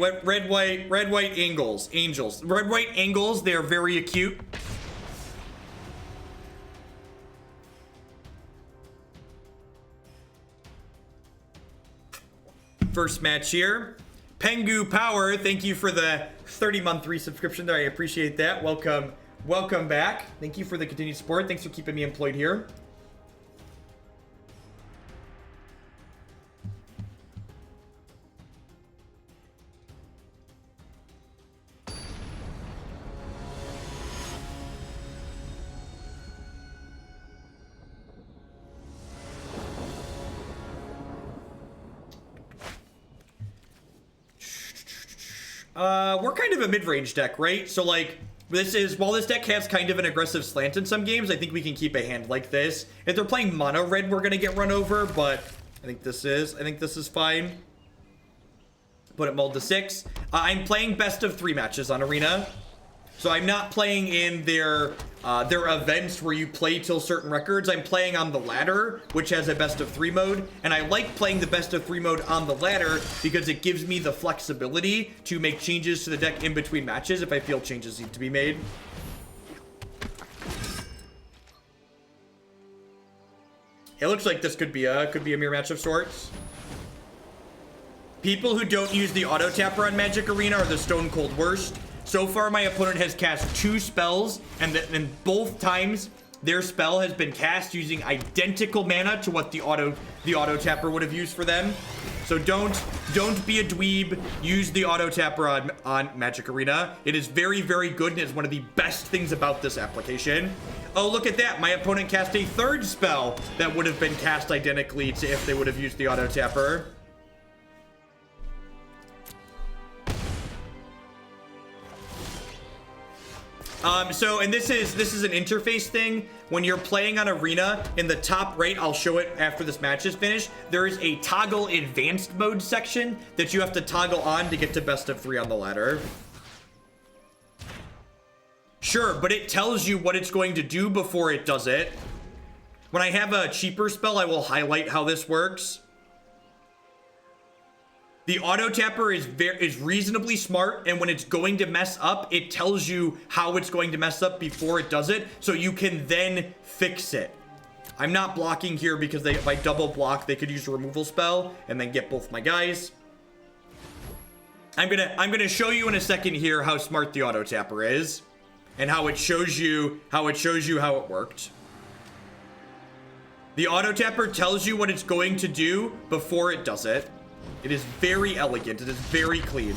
red, white angels. Red, white angels, they're very acute. First match here. Pengu Power, thank you for the 30-month resubscription there. I appreciate that. Welcome back. Thank you for the continued support. Thanks for keeping me employed here. We're kind of a mid-range deck, right? So, like, while this deck has kind of an aggressive slant in some games, I think we can keep a hand like this. If they're playing mono red, we're gonna get run over, but I think this is fine. Put it mold to 6. I'm playing best of 3 matches on Arena. So I'm not playing in their events where you play till certain records. I'm playing on the ladder, which has a best of 3 mode. And I like playing the best of 3 mode on the ladder because it gives me the flexibility to make changes to the deck in between matches if I feel changes need to be made. It looks like this could be a mirror match of sorts. People who don't use the auto tapper on Magic Arena are the stone cold worst. So far, my opponent has cast 2 spells, and both times their spell has been cast using identical mana to what the auto tapper would have used for them. So don't be a dweeb. Use the auto tapper on Magic Arena. It is very, very good, and it's one of the best things about this application. Oh, look at that. My opponent cast a 3rd spell that would have been cast identically to if they would have used the auto tapper. And this is an interface thing. When you're playing on Arena, in the top right, I'll show it after this match is finished, there is a toggle advanced mode section that you have to toggle on to get to best of 3 on the ladder. Sure, but it tells you what it's going to do before it does it. When I have a cheaper spell, I will highlight how this works. The auto tapper is reasonably smart, and when it's going to mess up, it tells you how it's going to mess up before it does it, so you can then fix it. I'm not blocking here because if I double block, they could use a removal spell and then get both my guys. I'm gonna show you in a second here how smart the auto tapper is, and how it shows you how it worked. The auto tapper tells you what it's going to do before it does it. It is very elegant. It is very clean.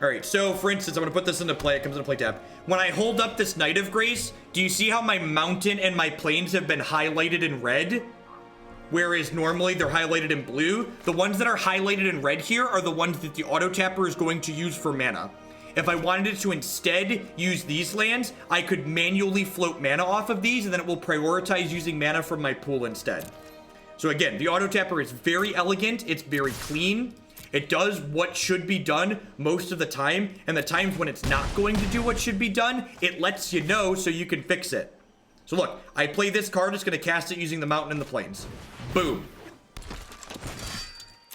All right, so for instance, I'm going to put this into play. It comes into play tab. When I hold up this Knight of Grace, do you see how my mountain and my plains have been highlighted in red? Whereas normally they're highlighted in blue. The ones that are highlighted in red here are the ones that the auto tapper is going to use for mana. If I wanted to instead use these lands, I could manually float mana off of these, and then it will prioritize using mana from my pool instead. So again, the auto tapper is very elegant. It's very clean. It does what should be done most of the time, and the times when it's not going to do what should be done, it lets you know so you can fix it. So look, I play this card. It's going to cast it using the mountain and the plains. Boom.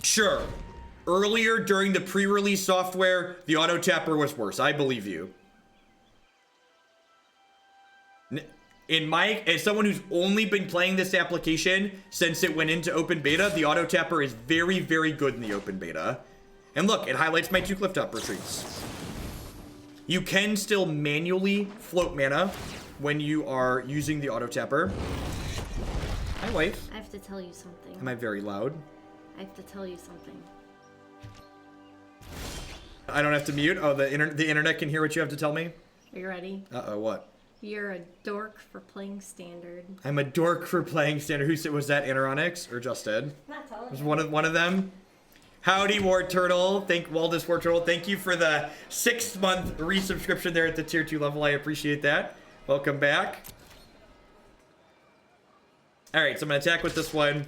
Sure. Earlier during the pre-release software, the auto tapper was worse. I believe you. As someone who's only been playing this application since it went into open beta, the auto tapper is very, very good in the open beta. And look, it highlights my 2 Clifftop Retreats. You can still manually float mana when you are using the auto tapper. Hi, wife. I have to tell you something. Am I very loud? I have to tell you something. I don't have to mute? Oh, the internet can hear what you have to tell me? Are you ready? Uh-oh, what? You're a dork for playing Standard. I'm a dork for playing Standard. Who said, was that Interonix or Justed? Not telling Was you. one of them? Howdy, War Turtle. Waldus War Turtle. Thank you for the 6-month resubscription there at the tier 2 level. I appreciate that. Welcome back. All right, so I'm gonna attack with this one.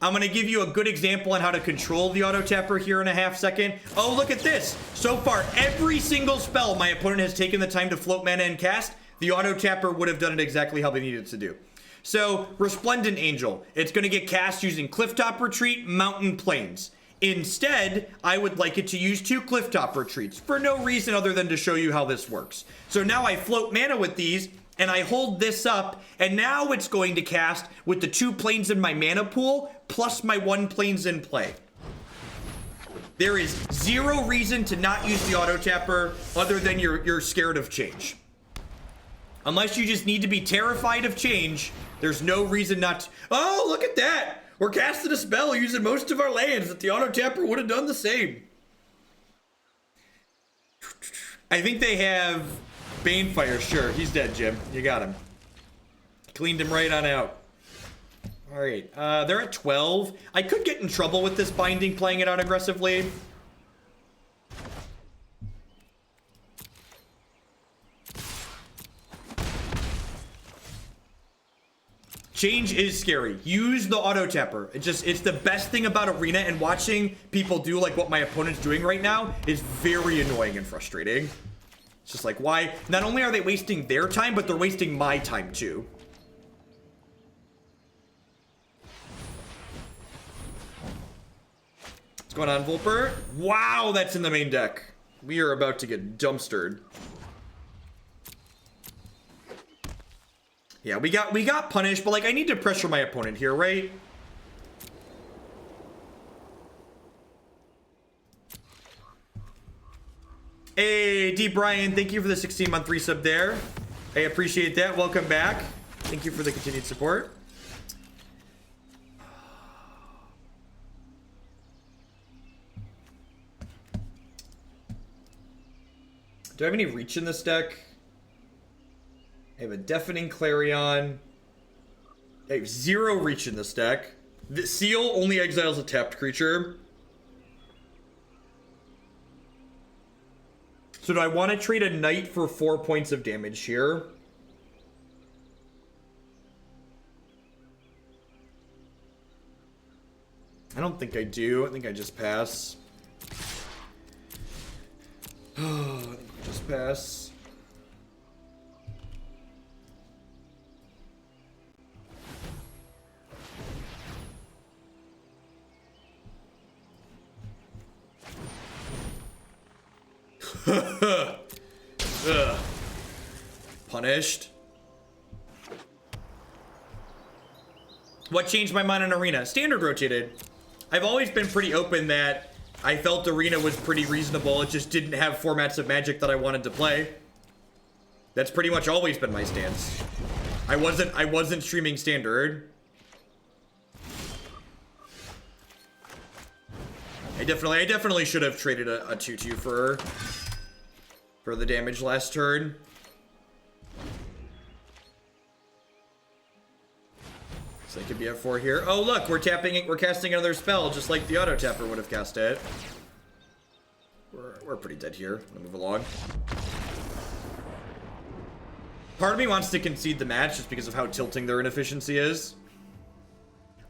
I'm going to give you a good example on how to control the auto tapper here in a half second. Oh, look at this. So far, every single spell my opponent has taken the time to float mana and cast, the auto tapper would have done it exactly how they needed it to do. So, Resplendent Angel. It's going to get cast using Clifftop Retreat, Mountain Plains. Instead, I would like it to use 2 Clifftop Retreats for no reason other than to show you how this works. So now I float mana with these, and I hold this up, and now it's going to cast with the 2 planes in my mana pool, plus my 1 planes in play. There is 0 reason to not use the auto tapper other than you're scared of change. Unless you just need to be terrified of change, there's no reason not to. Oh, look at that! We're casting a spell using most of our lands that the auto tapper would have done the same. I think they have Banefire. Sure, he's dead, Jim. You got him. Cleaned him right on out. All right, they're at 12. I could get in trouble with this binding playing it out aggressively. Change is scary. Use the auto tapper. It's the best thing about Arena, and watching people do like what my opponent's doing right now is very annoying and frustrating. It's just like, why? Not only are they wasting their time, but they're wasting my time too. What's going on, Volper? Wow, that's in the main deck. We are about to get dumpstered. Yeah, we got punished, but like I need to pressure my opponent here, right? Hey, D. Brian, thank you for the 16-month resub there. I appreciate that. Welcome back. Thank you for the continued support. Do I have any reach in this deck? I have a Deafening Clarion. I have 0 reach in this deck. The Seal only exiles a tapped creature. So do I want to trade a Knight for 4 points of damage here? I don't think I do. I think I just pass. I think I just pass. Punished. What changed my mind on Arena? Standard rotated. I've always been pretty open that I felt Arena was pretty reasonable. It just didn't have formats of Magic that I wanted to play. That's pretty much always been my stance. I wasn't streaming Standard. I definitely should have traded a 2/2 for the damage last turn. So it could be at 4 here. Oh look, we're casting another spell just like the auto tapper would have cast it. We're pretty dead here. I'm gonna move along. Part of me wants to concede the match just because of how tilting their inefficiency is.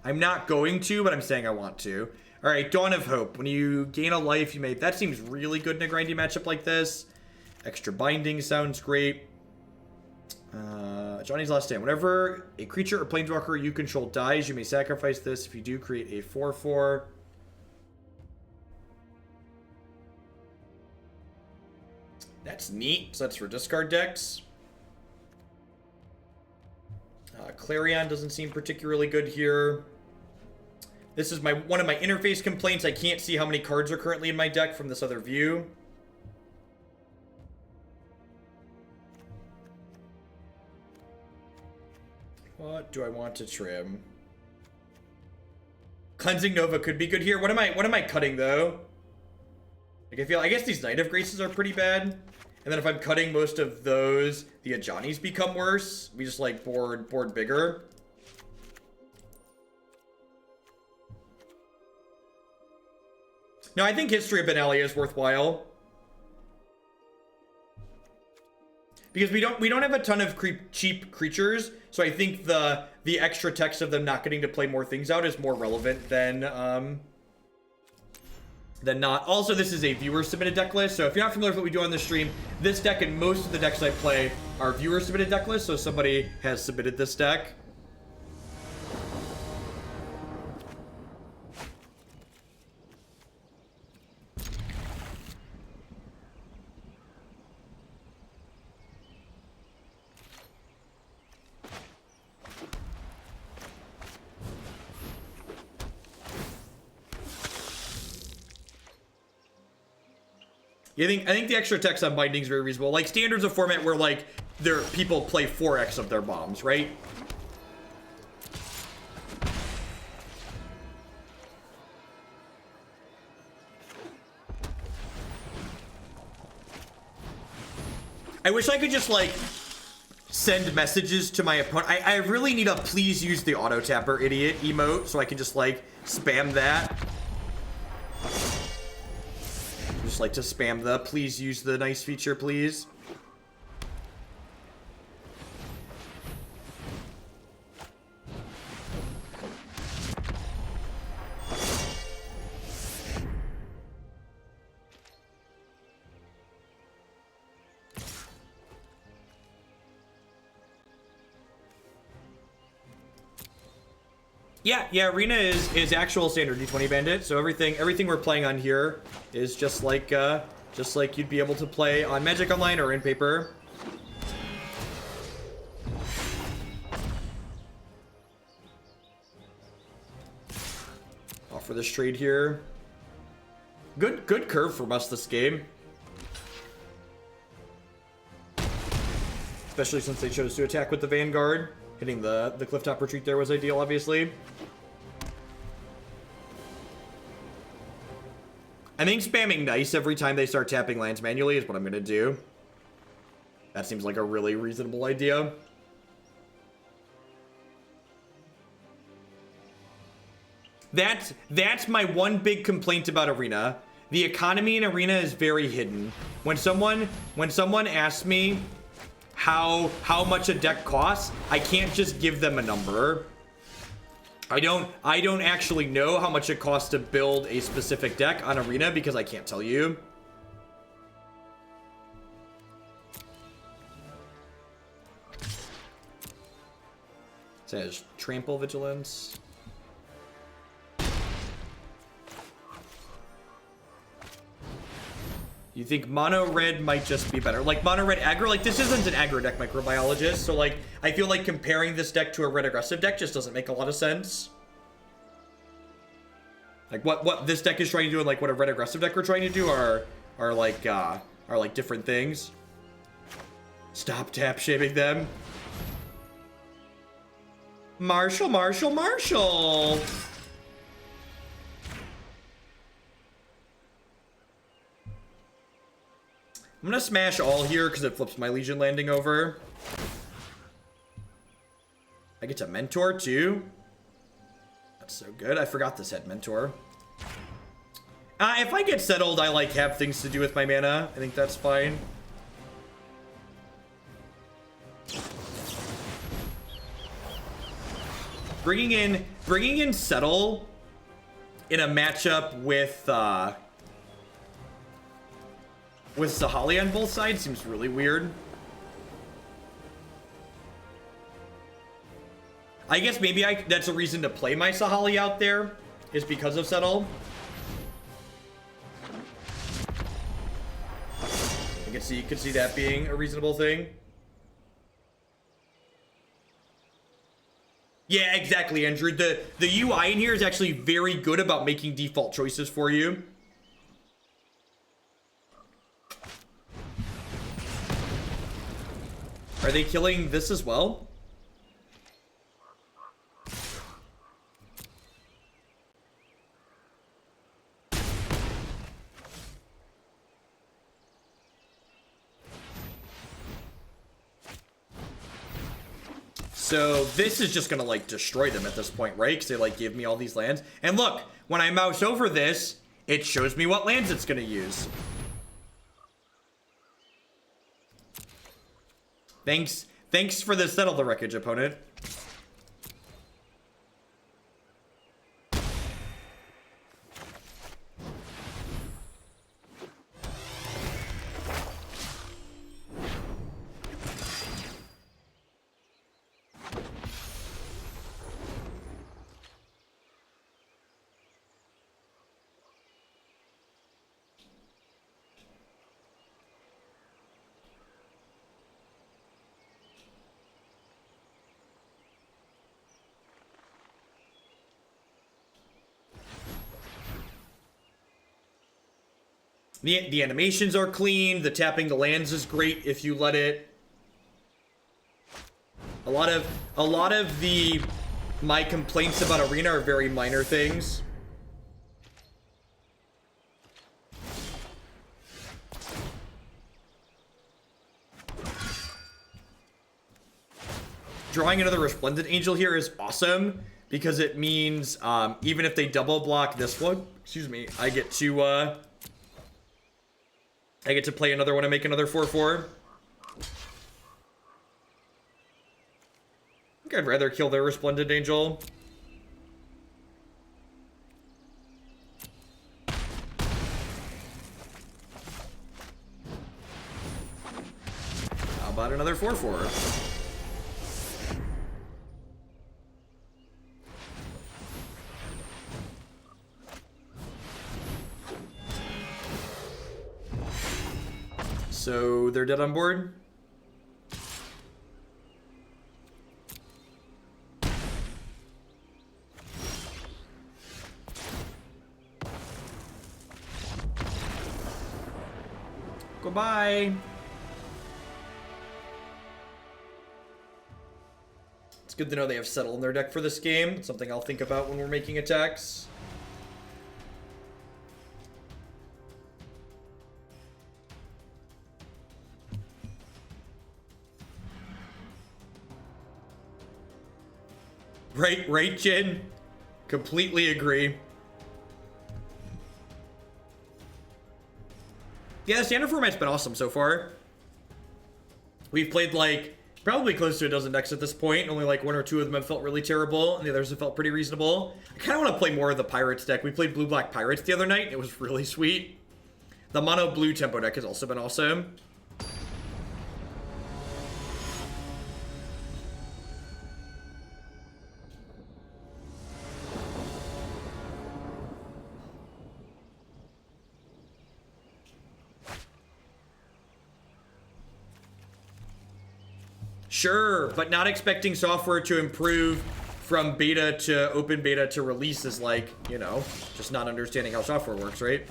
I'm not going to, but I'm saying I want to. Alright, Dawn of Hope. When you gain a life, you may... That seems really good in a grindy matchup like this. Extra binding sounds great. Ajani's Last Stand. Whenever a creature or planeswalker you control dies, you may sacrifice this. If you do, create a 4/4. That's neat. So that's for discard decks. Clarion doesn't seem particularly good here. This is one of my interface complaints. I can't see how many cards are currently in my deck from this other view. What do I want to trim? Cleansing Nova could be good here. What am I cutting though? Like I guess these Knight of Graces are pretty bad. And then if I'm cutting most of those, the Ajanis become worse. We just like board bigger. No, I think History of Benalia is worthwhile. Because we don't have a ton of cheap creatures, so I think the extra text of them not getting to play more things out is more relevant than not. Also, this is a viewer submitted deck list, so if you're not familiar with what we do on the stream, this deck and most of the decks I play are viewer submitted deck lists, so somebody has submitted this deck. Yeah, I think the extra text on binding is very reasonable. Like, Standard's a format where, like, people play 4x of their bombs, right? I wish I could just, like, send messages to my opponent. I really need a please use the auto tapper idiot emote so I can just, like, spam that. Just like to spam the please use the nice feature, please. Yeah, Arena is actual standard D20 Bandit. So everything we're playing on here is just like you'd be able to play on Magic Online or in paper. Offer this trade here. Good curve from us this game. Especially since they chose to attack with the Vanguard. Hitting the Clifftop Retreat there was ideal, obviously. I think spamming nice every time they start tapping lands manually is what I'm going to do. That seems like a really reasonable idea. That's my one big complaint about Arena. The economy in Arena is very hidden. When someone asks me how much a deck costs, I can't just give them a number. I don't actually know how much it costs to build a specific deck on Arena because I can't tell you. It says Trample Vigilance. You think mono red might just be better? Like mono red aggro? Like this isn't an aggro deck, microbiologist. So like I feel like comparing this deck to a red aggressive deck just doesn't make a lot of sense. Like what this deck is trying to do and like what a red aggressive deck we're trying to do are like different things. Stop tap shaming them. Marshal. I'm gonna smash all here because it flips my Legion landing over. I get to Mentor too. That's so good. I forgot this had Mentor. If I get settled, I like have things to do with my mana. I think that's fine. Bringing in Settle in a matchup with Sahali on both sides seems really weird. I guess maybe that's a reason to play my Sahali out there, is because of Settle. You could see that being a reasonable thing. Yeah, exactly, Andrew. The UI in here is actually very good about making default choices for you. Are they killing this as well? So this is just gonna like destroy them at this point, right? Because they like give me all these lands. And look, when I mouse over this, it shows me what lands it's gonna use. Thanks for the Settle the Wreckage, opponent. The animations are clean. The tapping the lands is great if you let it. A lot of my complaints about Arena are very minor things. Drawing another Resplendent Angel here is awesome because it means even if they double block this one, excuse me, I get to play another one and make another 4/4. I think I'd rather kill their Resplendent Angel. How about another 4/4? So they're dead on board. Goodbye. It's good to know they have Settle in their deck for this game. It's something I'll think about when we're making attacks. Right, Jin? Completely agree. Yeah, the standard format's been awesome so far. We've played, like, probably close to a dozen decks at this point. Only, like, one or two of them have felt really terrible, and the others have felt pretty reasonable. I kind of want to play more of the Pirates deck. We played Blue-Black Pirates the other night. It was really sweet. The Mono-Blue Tempo deck has also been awesome. Sure, but not expecting software to improve from beta to open beta to release is like, you know, just not understanding how software works, right?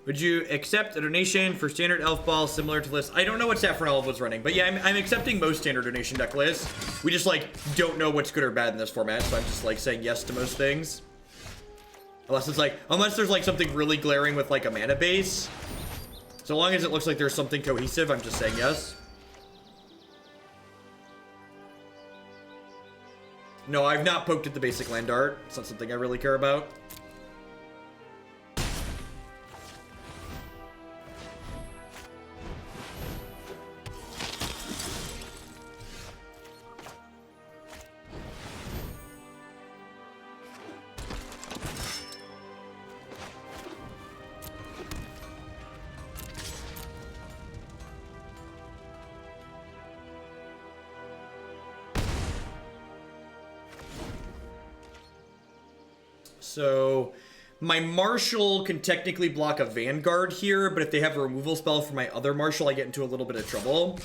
Would you accept a donation for standard elf ball similar to list? I don't know what Saffron Elf was running, but yeah, I'm accepting most standard donation deck lists. We just, like, don't know what's good or bad in this format, so I'm just, like, saying yes to most things. Unless it's, like, unless there's, like, something really glaring with, like, a mana base. So long as it looks like there's something cohesive, I'm just saying yes. No, I've not poked at the basic land art. It's not something I really care about. So, my Marshal can technically block a Vanguard here, but if they have a removal spell for my other Marshal, I get into a little bit of trouble.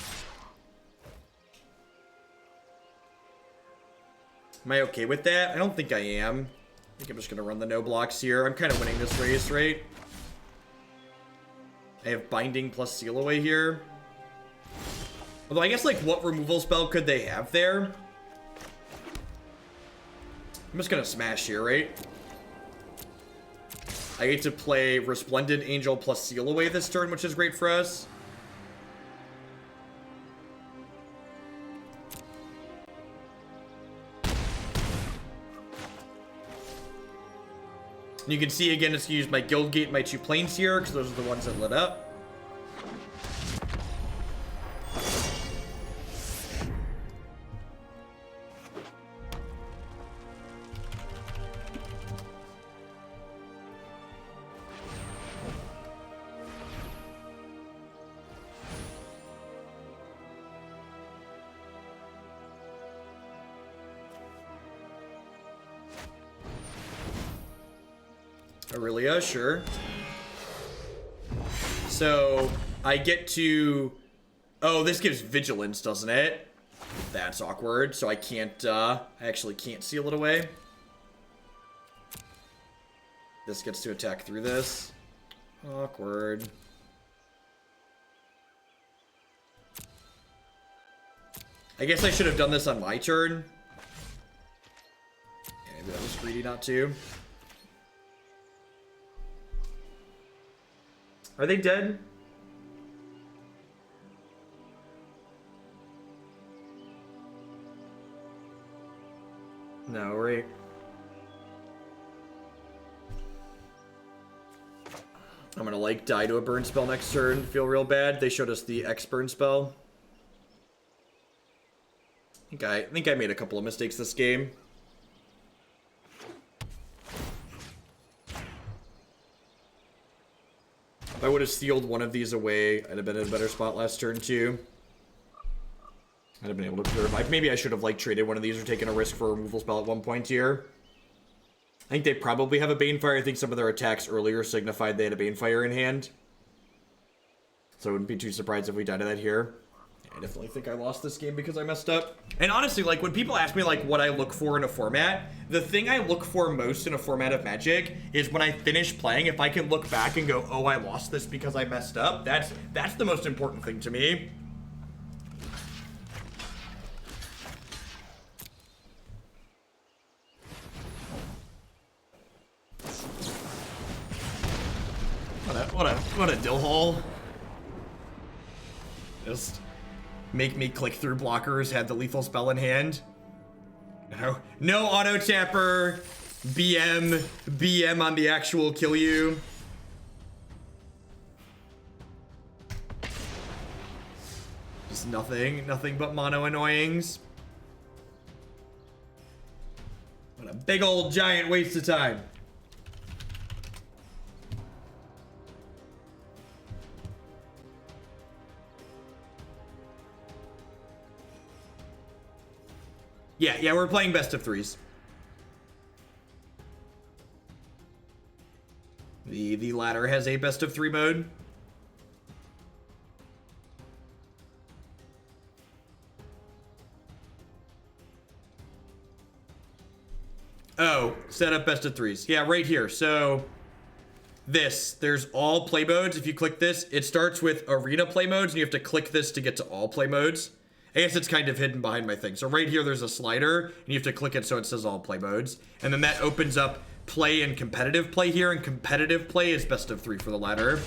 Am I okay with that? I don't think I am. I think I'm just going to run the no blocks here. I'm kind of winning this race, right? I have Binding plus Seal Away here. Although I guess, like, what removal spell could they have there? I'm just going to smash here, right? I get to play Resplendent Angel plus Seal Away this turn, which is great for us. You can see, again, it's used my Guildgate, my 2 planes here, because those are the ones that lit up. Aurelia, sure. So I get to... Oh, this gives vigilance, doesn't it? That's awkward. So I can't, I actually can't seal it away. This gets to attack through this. Awkward. I guess I should have done this on my turn. Yeah, maybe that was greedy not to. Are they dead? No, right? I'm gonna like die to a burn spell next turn. Feel real bad. They showed us the X burn spell. I think I made a couple of mistakes this game. If I would have sealed one of these away, I'd have been in a better spot last turn too. I'd have been able to observe. Maybe I should have like traded one of these or taken a risk for a removal spell at one point here. I think they probably have a Banefire. I think some of their attacks earlier signified they had a Banefire in hand. So I wouldn't be too surprised if we died to that here. I definitely think I lost this game because I messed up. And honestly, like, when people ask me, like, what I look for in a format, the thing I look for most in a format of Magic is when I finish playing, if I can look back and go, oh, I lost this because I messed up, that's the most important thing to me. What a dill hole. Just make me click through blockers, had the lethal spell in hand. No auto tapper. BM on the actual kill you. Just nothing but mono annoyings. What a big old giant waste of time. Yeah, we're playing best of threes. The ladder has a best of three mode. Oh, set up best of threes. Yeah, right here. So there's all play modes. If you click this, it starts with arena play modes, and you have to click this to get to all play modes. I guess it's kind of hidden behind my thing. So right here, there's a slider, and you have to click it so it says all play modes. And then that opens up play and competitive play here, and competitive play is best of three for the ladder.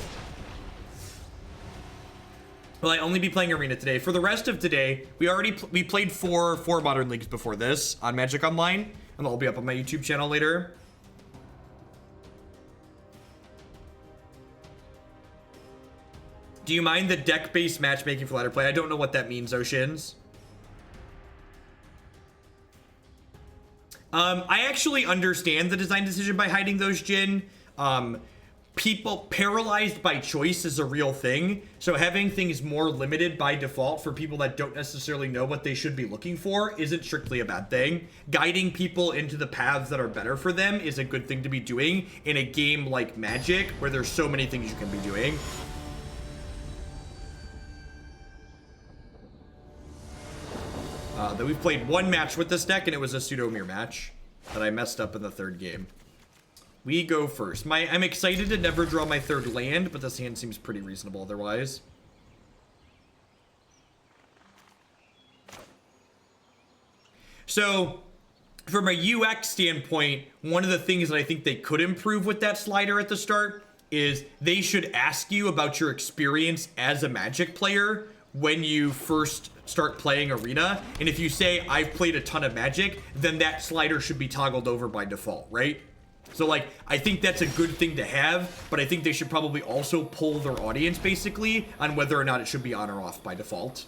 Will I only be playing arena today? For the rest of today, we played four modern leagues before this on Magic Online, and they'll be up on my YouTube channel later. Do you mind the deck-based matchmaking for ladder play? I don't know what that means, Oceans. I actually understand the design decision by hiding those, Jin. People paralyzed by choice is a real thing. So having things more limited by default for people that don't necessarily know what they should be looking for isn't strictly a bad thing. Guiding people into the paths that are better for them is a good thing to be doing in a game like Magic, where there's so many things you can be doing. That we've played one match with this deck, and it was a pseudo mirror match that I messed up in the third game. We go first. I'm excited to never draw my third land, but this hand seems pretty reasonable otherwise. So, from a UX standpoint, one of the things that I think they could improve with that slider at the start is they should ask you about your experience as a Magic player when you first start playing Arena. And if you say, I've played a ton of Magic, then that slider should be toggled over by default, right? So, like, I think that's a good thing to have, but I think they should probably also poll their audience, basically, on whether or not it should be on or off by default.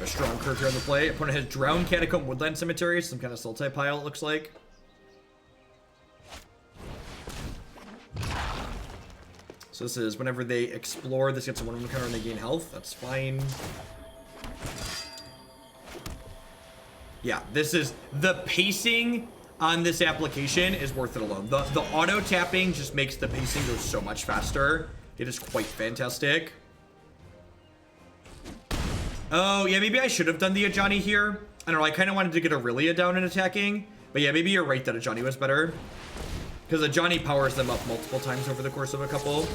A strong curve here on the play. Opponent has Drowned Catacomb Woodland Cemetery, some kind of Sultai pile, it looks like. So this is whenever they explore, this gets a 1/1 counter and they gain health. That's fine. Yeah, this is the pacing on this application is worth it alone. The auto tapping just makes the pacing go so much faster. It is quite fantastic. Oh, yeah, maybe I should have done the Ajani here. I don't know, I kind of wanted to get Aurelia down and attacking. But yeah, maybe you're right that Ajani was better. Because Ajani powers them up multiple times over the course of a couple.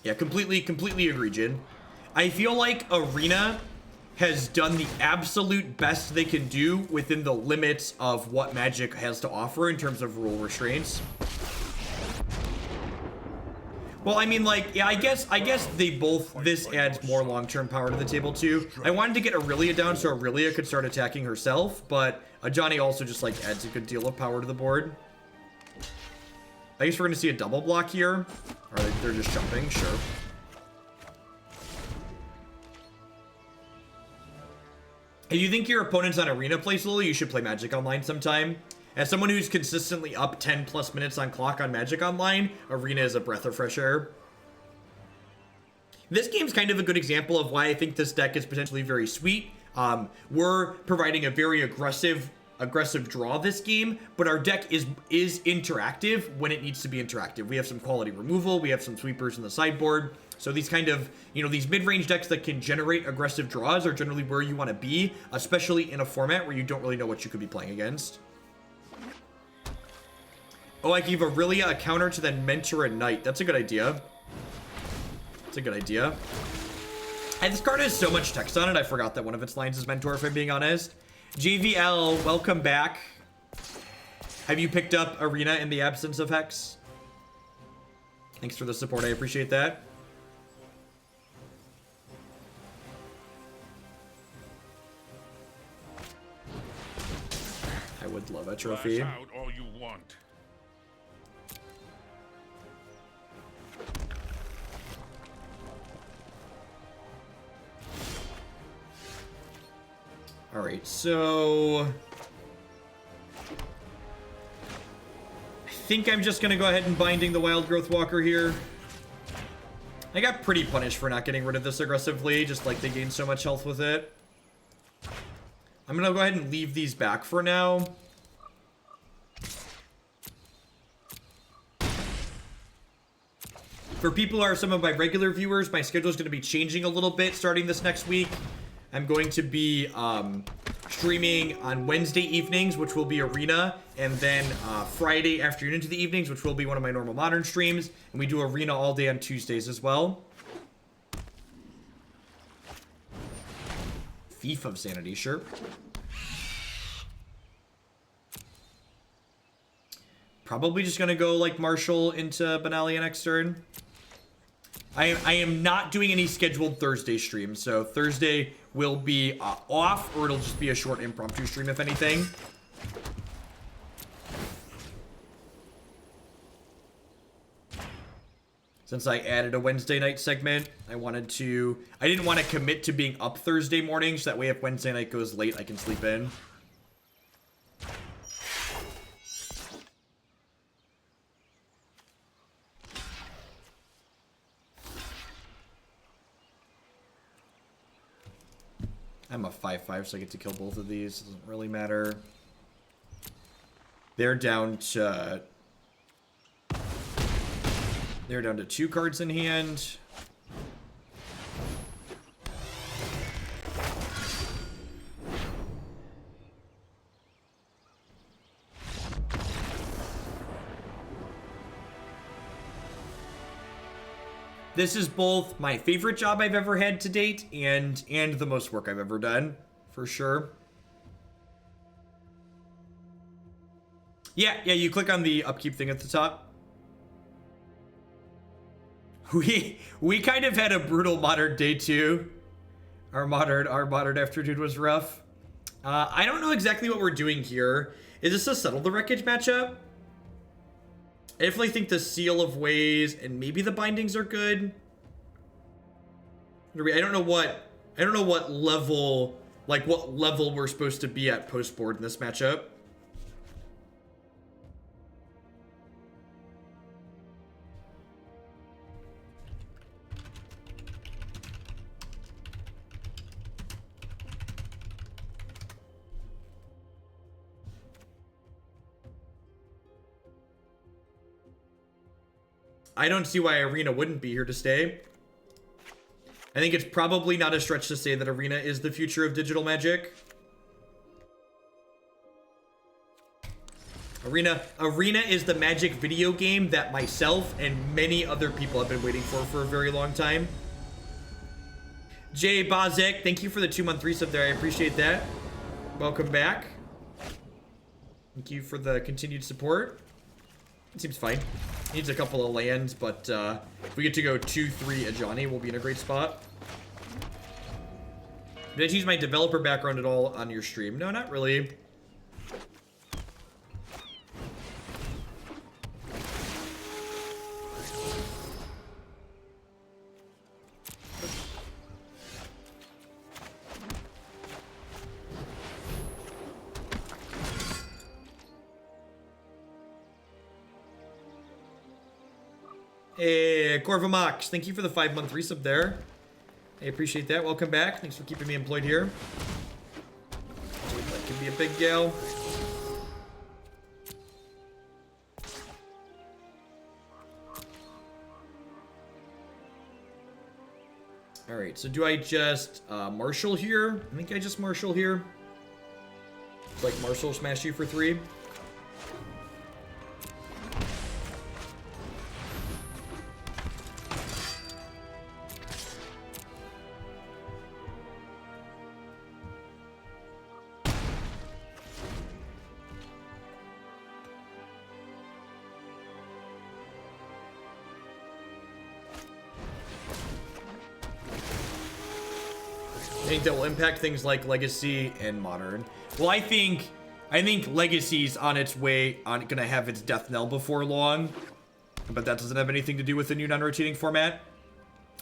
Yeah, completely agree, Jin. I feel like Arena has done the absolute best they can do within the limits of what Magic has to offer in terms of rule restraints. Well, I mean, like, yeah, I guess they both, this adds more long-term power to the table too. I wanted to get Aurelia down so Aurelia could start attacking herself, but Ajani also just, like, adds a good deal of power to the board. I guess we're gonna see a double block here. Or they're just jumping, sure. If you think your opponent's on Arena play slowly, you should play Magic Online sometime. As someone who's consistently up 10+ minutes on clock on Magic Online, Arena is a breath of fresh air. This game's kind of a good example of why I think this deck is potentially very sweet. We're providing a very aggressive draw this game, but our deck is interactive when it needs to be interactive. We have some quality removal, we have some sweepers in the sideboard. So these kind of, you know, these mid-range decks that can generate aggressive draws are generally where you want to be, especially in a format where you don't really know what you could be playing against. Oh, I gave Aurelia a counter to then mentor a knight. That's a good idea. That's a good idea. And this card has so much text on it, I forgot that one of its lines is mentor, if I'm being honest. JVL, welcome back. Have you picked up Arena in the absence of Hex? Thanks for the support, I appreciate that. I would love a trophy. Flash out all you want. All right, so I think I'm just gonna go ahead and binding the Wild Growth Walker here. I got pretty punished for not getting rid of this aggressively, just like they gained so much health with it. I'm gonna go ahead and leave these back for now. For people who are some of my regular viewers, my schedule is going to be changing a little bit starting this next week. I'm going to be streaming on Wednesday evenings, which will be Arena, and then Friday afternoon into the evenings, which will be one of my normal Modern streams, and we do Arena all day on Tuesdays as well. Thief of Sanity, sure. Probably just going to go like Marshal into Benalia next turn. I am not doing any scheduled Thursday streams, so Thursday will be off, or it'll just be a short impromptu stream, if anything. Since I added a Wednesday night segment, I didn't want to commit to being up Thursday morning, so that way if Wednesday night goes late, I can sleep in. I'm a 5/5, so I get to kill both of these. Doesn't really matter. They're down to 2 cards in hand. This is both my favorite job I've ever had to date and the most work I've ever done, for sure. Yeah, you click on the upkeep thing at the top. We kind of had a brutal modern day too. Our modern afternoon was rough. I don't know exactly what we're doing here. Is this a Settle the Wreckage matchup? I definitely think the Seal of Ways and maybe the Bindings are good. I don't know what level, like what level we're supposed to be at post board in this matchup. I don't see why Arena wouldn't be here to stay. I think it's probably not a stretch to say that Arena is the future of digital Magic. Arena is the Magic video game that myself and many other people have been waiting for a very long time. Jay Bazek, thank you for the 2-month resub there. I appreciate that. Welcome back. Thank you for the continued support. It seems fine. Needs a couple of lands, but if we get to go 2-3 Ajani, we'll be in a great spot. Did I use my developer background at all on your stream? No, not really. Hey, Corvamox, thank you for the 5-month resub there. I appreciate that. Welcome back. Thanks for keeping me employed here. That can be a big gal. Alright, so do I just Marshal here? I think I just Marshal here. It's like Marshal smash you for 3. I think that will impact things like Legacy and Modern. Well, I think Legacy's on its way, gonna have its death knell before long, but that doesn't have anything to do with the new non-rotating format.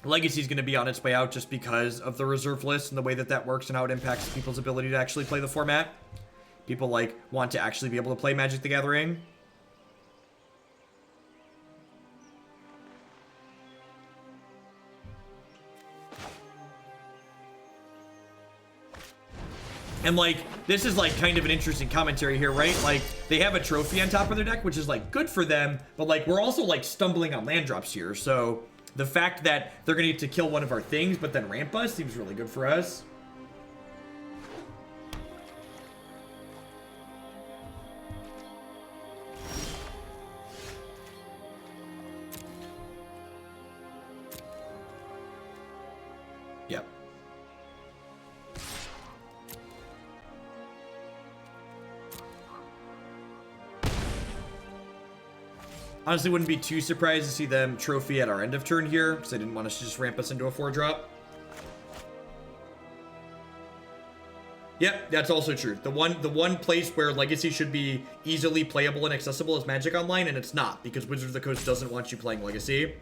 Legacy's gonna be on its way out just because of the reserve list and the way that that works and how it impacts people's ability to actually play the format. People like want to actually be able to play Magic the Gathering. And, like, this is, like, kind of an interesting commentary here, right? Like, they have a trophy on top of their deck, which is, like, good for them. But, like, we're also, like, stumbling on land drops here. So, the fact that they're going to get to kill one of our things, but then ramp us, seems really good for us. Yep. Honestly, wouldn't be too surprised to see them trophy at our end of turn here, because they didn't want us to just ramp us into a 4-drop. Yep, that's also true. The one place where Legacy should be easily playable and accessible is Magic Online, and it's not, because Wizards of the Coast doesn't want you playing Legacy.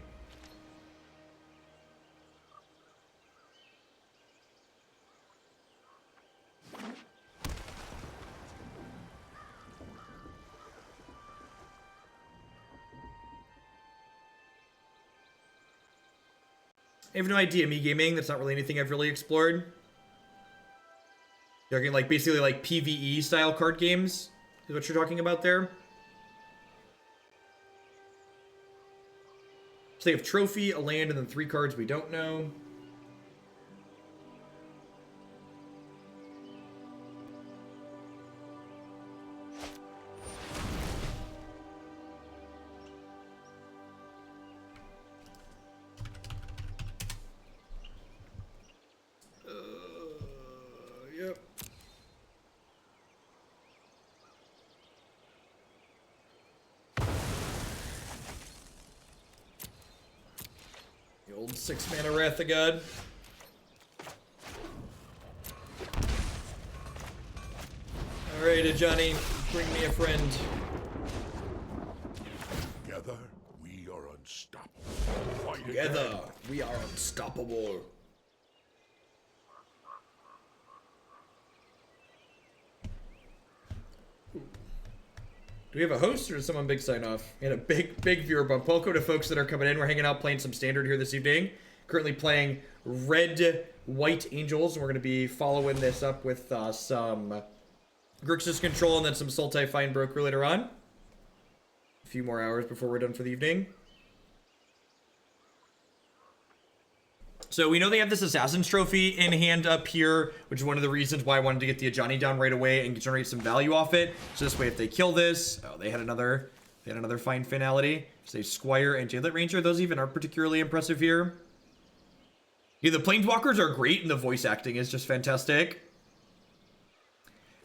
I have no idea, me gaming. That's not really anything I've really explored. You're talking like basically like PvE style card games is what you're talking about there. So they have trophy, a land, and then 3 cards we don't know. Yep. The old 6-mana Wrath of God. Alright, Ajani, bring me a friend. Together, we are unstoppable. Fight Together, we are unstoppable. Do we have a host or does someone big sign off? And a big viewer bump. Welcome to folks that are coming in. We're hanging out playing some standard here this evening. Currently playing red white angels. And we're going to be following this up with some Grixis control and then some Sultai fine broker later on. A few more hours before we're done for the evening. So we know they have this Assassin's Trophy in hand up here, which is one of the reasons why I wanted to get the Ajani down right away and generate some value off it. So this way, if they kill this, oh, they had another fine finality. Say Squire and Jadelight Ranger. Those even aren't particularly impressive here. Yeah, the Planeswalkers are great, and the voice acting is just fantastic.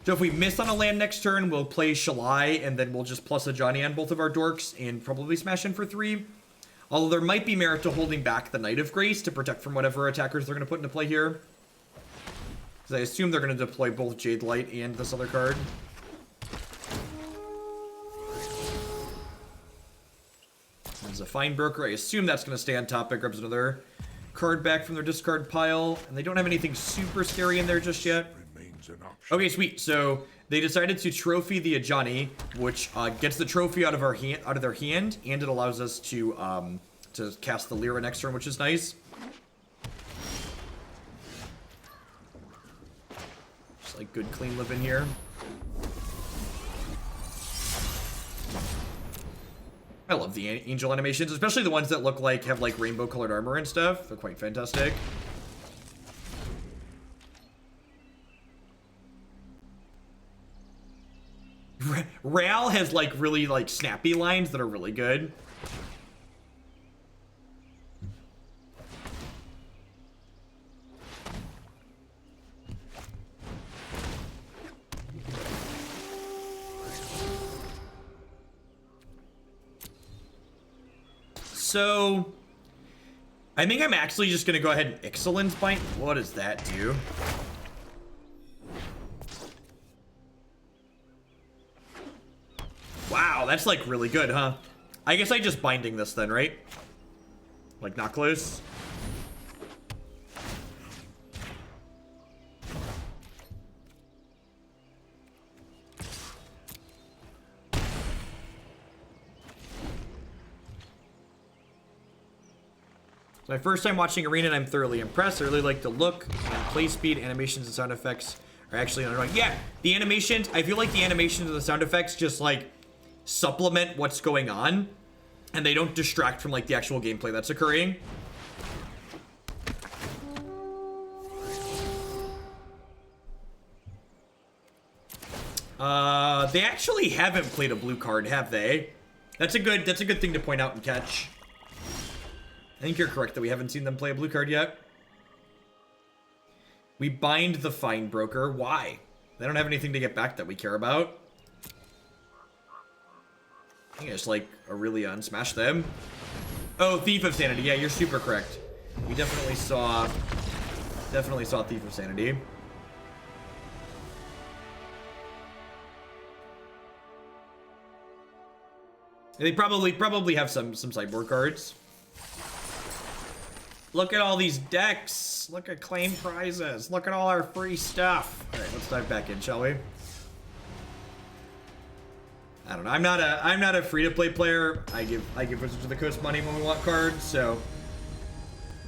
So if we miss on a land next turn, we'll play Shalai, and then we'll just plus Ajani on both of our dorks and probably smash in for 3. Although there might be merit to holding back the Knight of Grace to protect from whatever attackers they're going to put into play here. Because I assume they're going to deploy both Jade Light and this other card. There's a Fine Broker. I assume that's going to stay on top. It grabs another card back from their discard pile. And they don't have anything super scary in there just yet. Okay, sweet. So they decided to trophy the Ajani, which gets the trophy out of their hand, and it allows us to cast the Lyra next turn, which is nice. Just like good clean living here. I love the angel animations, especially the ones that look like have like rainbow colored armor and stuff. They're quite fantastic. Ral has like really like snappy lines that are really good. So I think I'm actually just gonna go ahead and Ixalan's Bite. What does that do? Wow, that's like really good, huh? I guess I just binding this then, right? Like not close. It's my first time watching Arena and I'm thoroughly impressed. I really like the look and play speed, animations and sound effects are actually annoying. Yeah, the animations, I feel like the animations and the sound effects just like supplement what's going on and they don't distract from like the actual gameplay that's occurring. They actually haven't played a blue card, have they? That's a good thing to point out and catch. I think you're correct that we haven't seen them play a blue card yet. We bind the Fine Broker. Why? They don't have anything to get back that we care about. I think I just like Aurelia and smash them. Oh, Thief of Sanity. Yeah, you're super correct. We definitely saw Thief of Sanity. They probably have some sideboard cards. Look at all these decks. Look at claim prizes. Look at all our free stuff. All right, let's dive back in, shall we? I don't know. I'm not a free-to-play player. I give Wizards of the Coast money when we want cards, so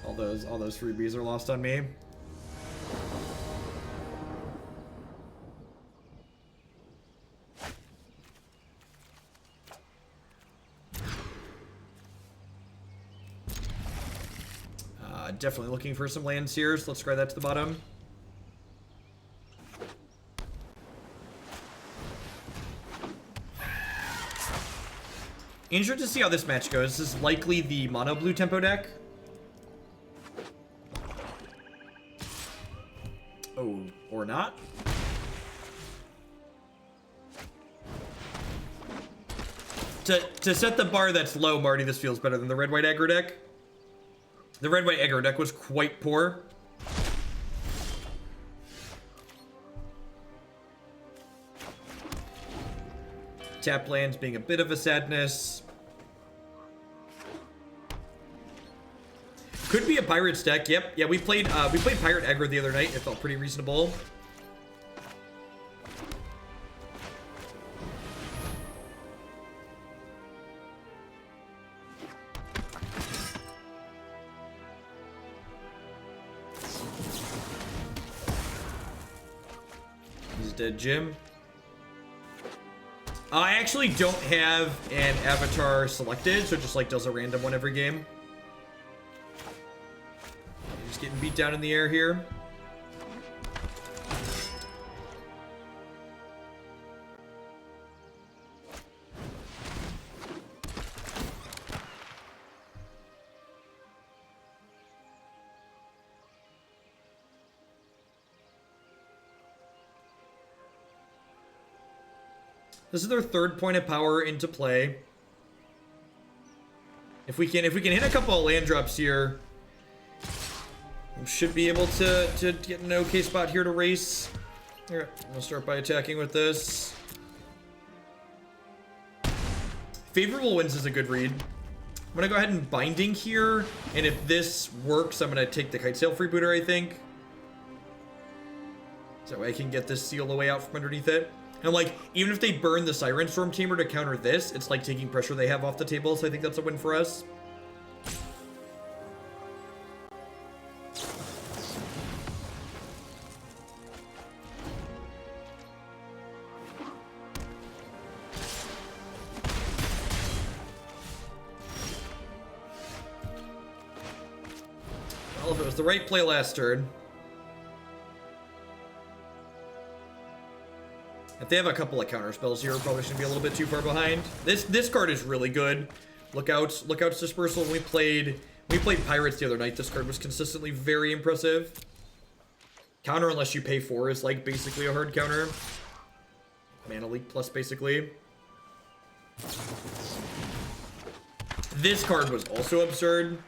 all those freebies are lost on me. Definitely looking for some lands here, so let's scry that to the bottom. Interested to see how this match goes. This is likely the mono blue tempo deck. Oh, or not. To set the bar that's low, Marty, this feels better than the red-white aggro deck. The red-white aggro deck was quite poor. Tap lands being a bit of a sadness. Could be a Pirates deck. Yep. Yeah, we played Pirate aggro the other night. It felt pretty reasonable. Dead Jim. I actually don't have an avatar selected, so it just like does a random one every game. Just getting beat down in the air here. This is their third point of power into play. If we can hit a couple of land drops here, we should be able to get an okay spot here to race. Here, we'll start by attacking with this. Favorable Winds is a good read. I'm gonna go ahead and binding here, and if this works, I'm gonna take the Kitesail Freebooter, I think. So that way I can get this seal away out from underneath it. And like, even if they burn the Siren Storm Tamer to counter this, it's like taking pressure they have off the table, so I think that's a win for us. Well, if it was the right play last turn. If they have a couple of counter spells here, probably shouldn't be a little bit too far behind. This card is really good. Lookouts Dispersal. When we played Pirates the other night, this card was consistently very impressive. Counter unless you pay 4 is like basically a hard counter. Mana Leak plus basically. This card was also absurd.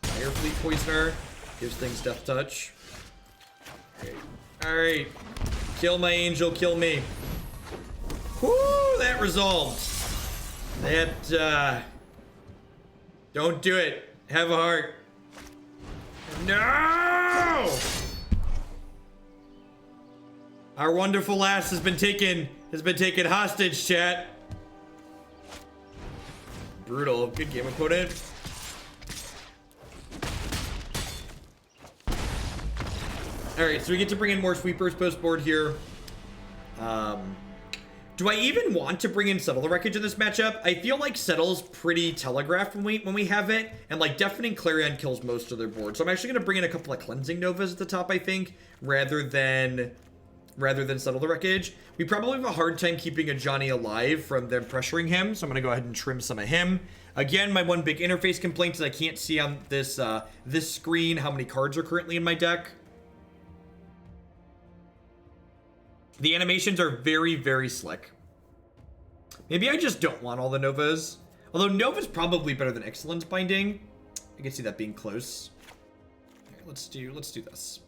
Fire Fleet Poisoner gives things Death Touch. Alright. Kill my angel, kill me. Whoo, that resolved. That, don't do it. Have a heart. No! Our wonderful lass has been taken hostage, chat. Brutal. Good game, opponent. Alright, so we get to bring in more sweepers post board here. Do I even want to bring in Settle the Wreckage in this matchup? I feel like Settle's pretty telegraphed when we have it, and like Deafening Clarion kills most of their board. So I'm actually gonna bring in a couple of Cleansing Novas at the top, I think, rather than Settle the Wreckage. We probably have a hard time keeping Ajani alive from them pressuring him, so I'm gonna go ahead and trim some of him. Again, my one big interface complaint is I can't see on this this screen how many cards are currently in my deck. The animations are very, very slick. Maybe I just don't want all the Novas. Although Nova's probably better than Ixalan's binding. I can see that being close. All right, let's do this.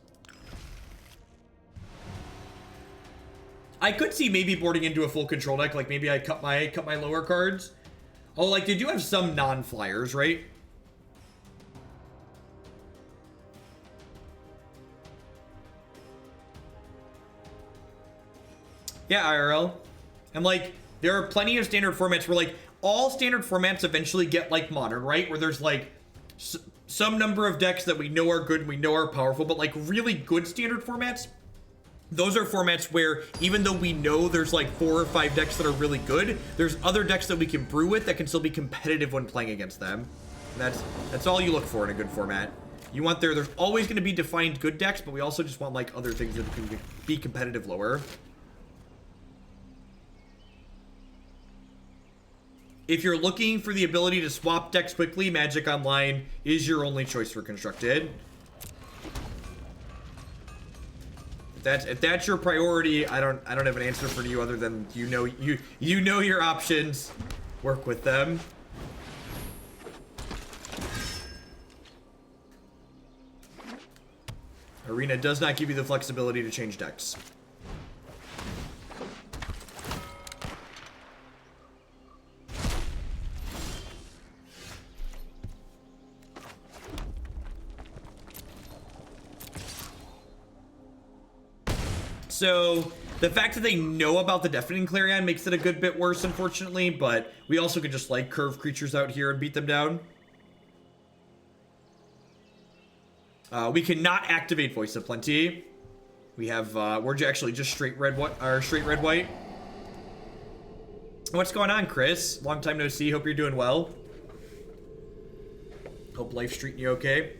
I could see maybe boarding into a full control deck. Like maybe I cut my lower cards. Oh, like they do have some non-flyers, right? Yeah, IRL. And like, there are plenty of standard formats where like, all standard formats eventually get like modern, right? Where there's like, some number of decks that we know are good and we know are powerful, but like really good standard formats, those are formats where even though we know there's like 4 or 5 decks that are really good, there's other decks that we can brew with that can still be competitive when playing against them. And that's all you look for in a good format. You want there's always going to be defined good decks, but we also just want like other things that can be competitive lower. If you're looking for the ability to swap decks quickly, Magic Online is your only choice for Constructed. If that's your priority, I don't have an answer for you other than you know your options. Work with them. Arena does not give you the flexibility to change decks. So the fact that they know about the Deafening Clarion makes it a good bit worse, unfortunately, but we also could just like curve creatures out here and beat them down. We cannot activate Voice of Plenty. We have, we're actually just straight red white. What's going on, Chris? Long time no see. Hope you're doing well. Hope life's treating you okay.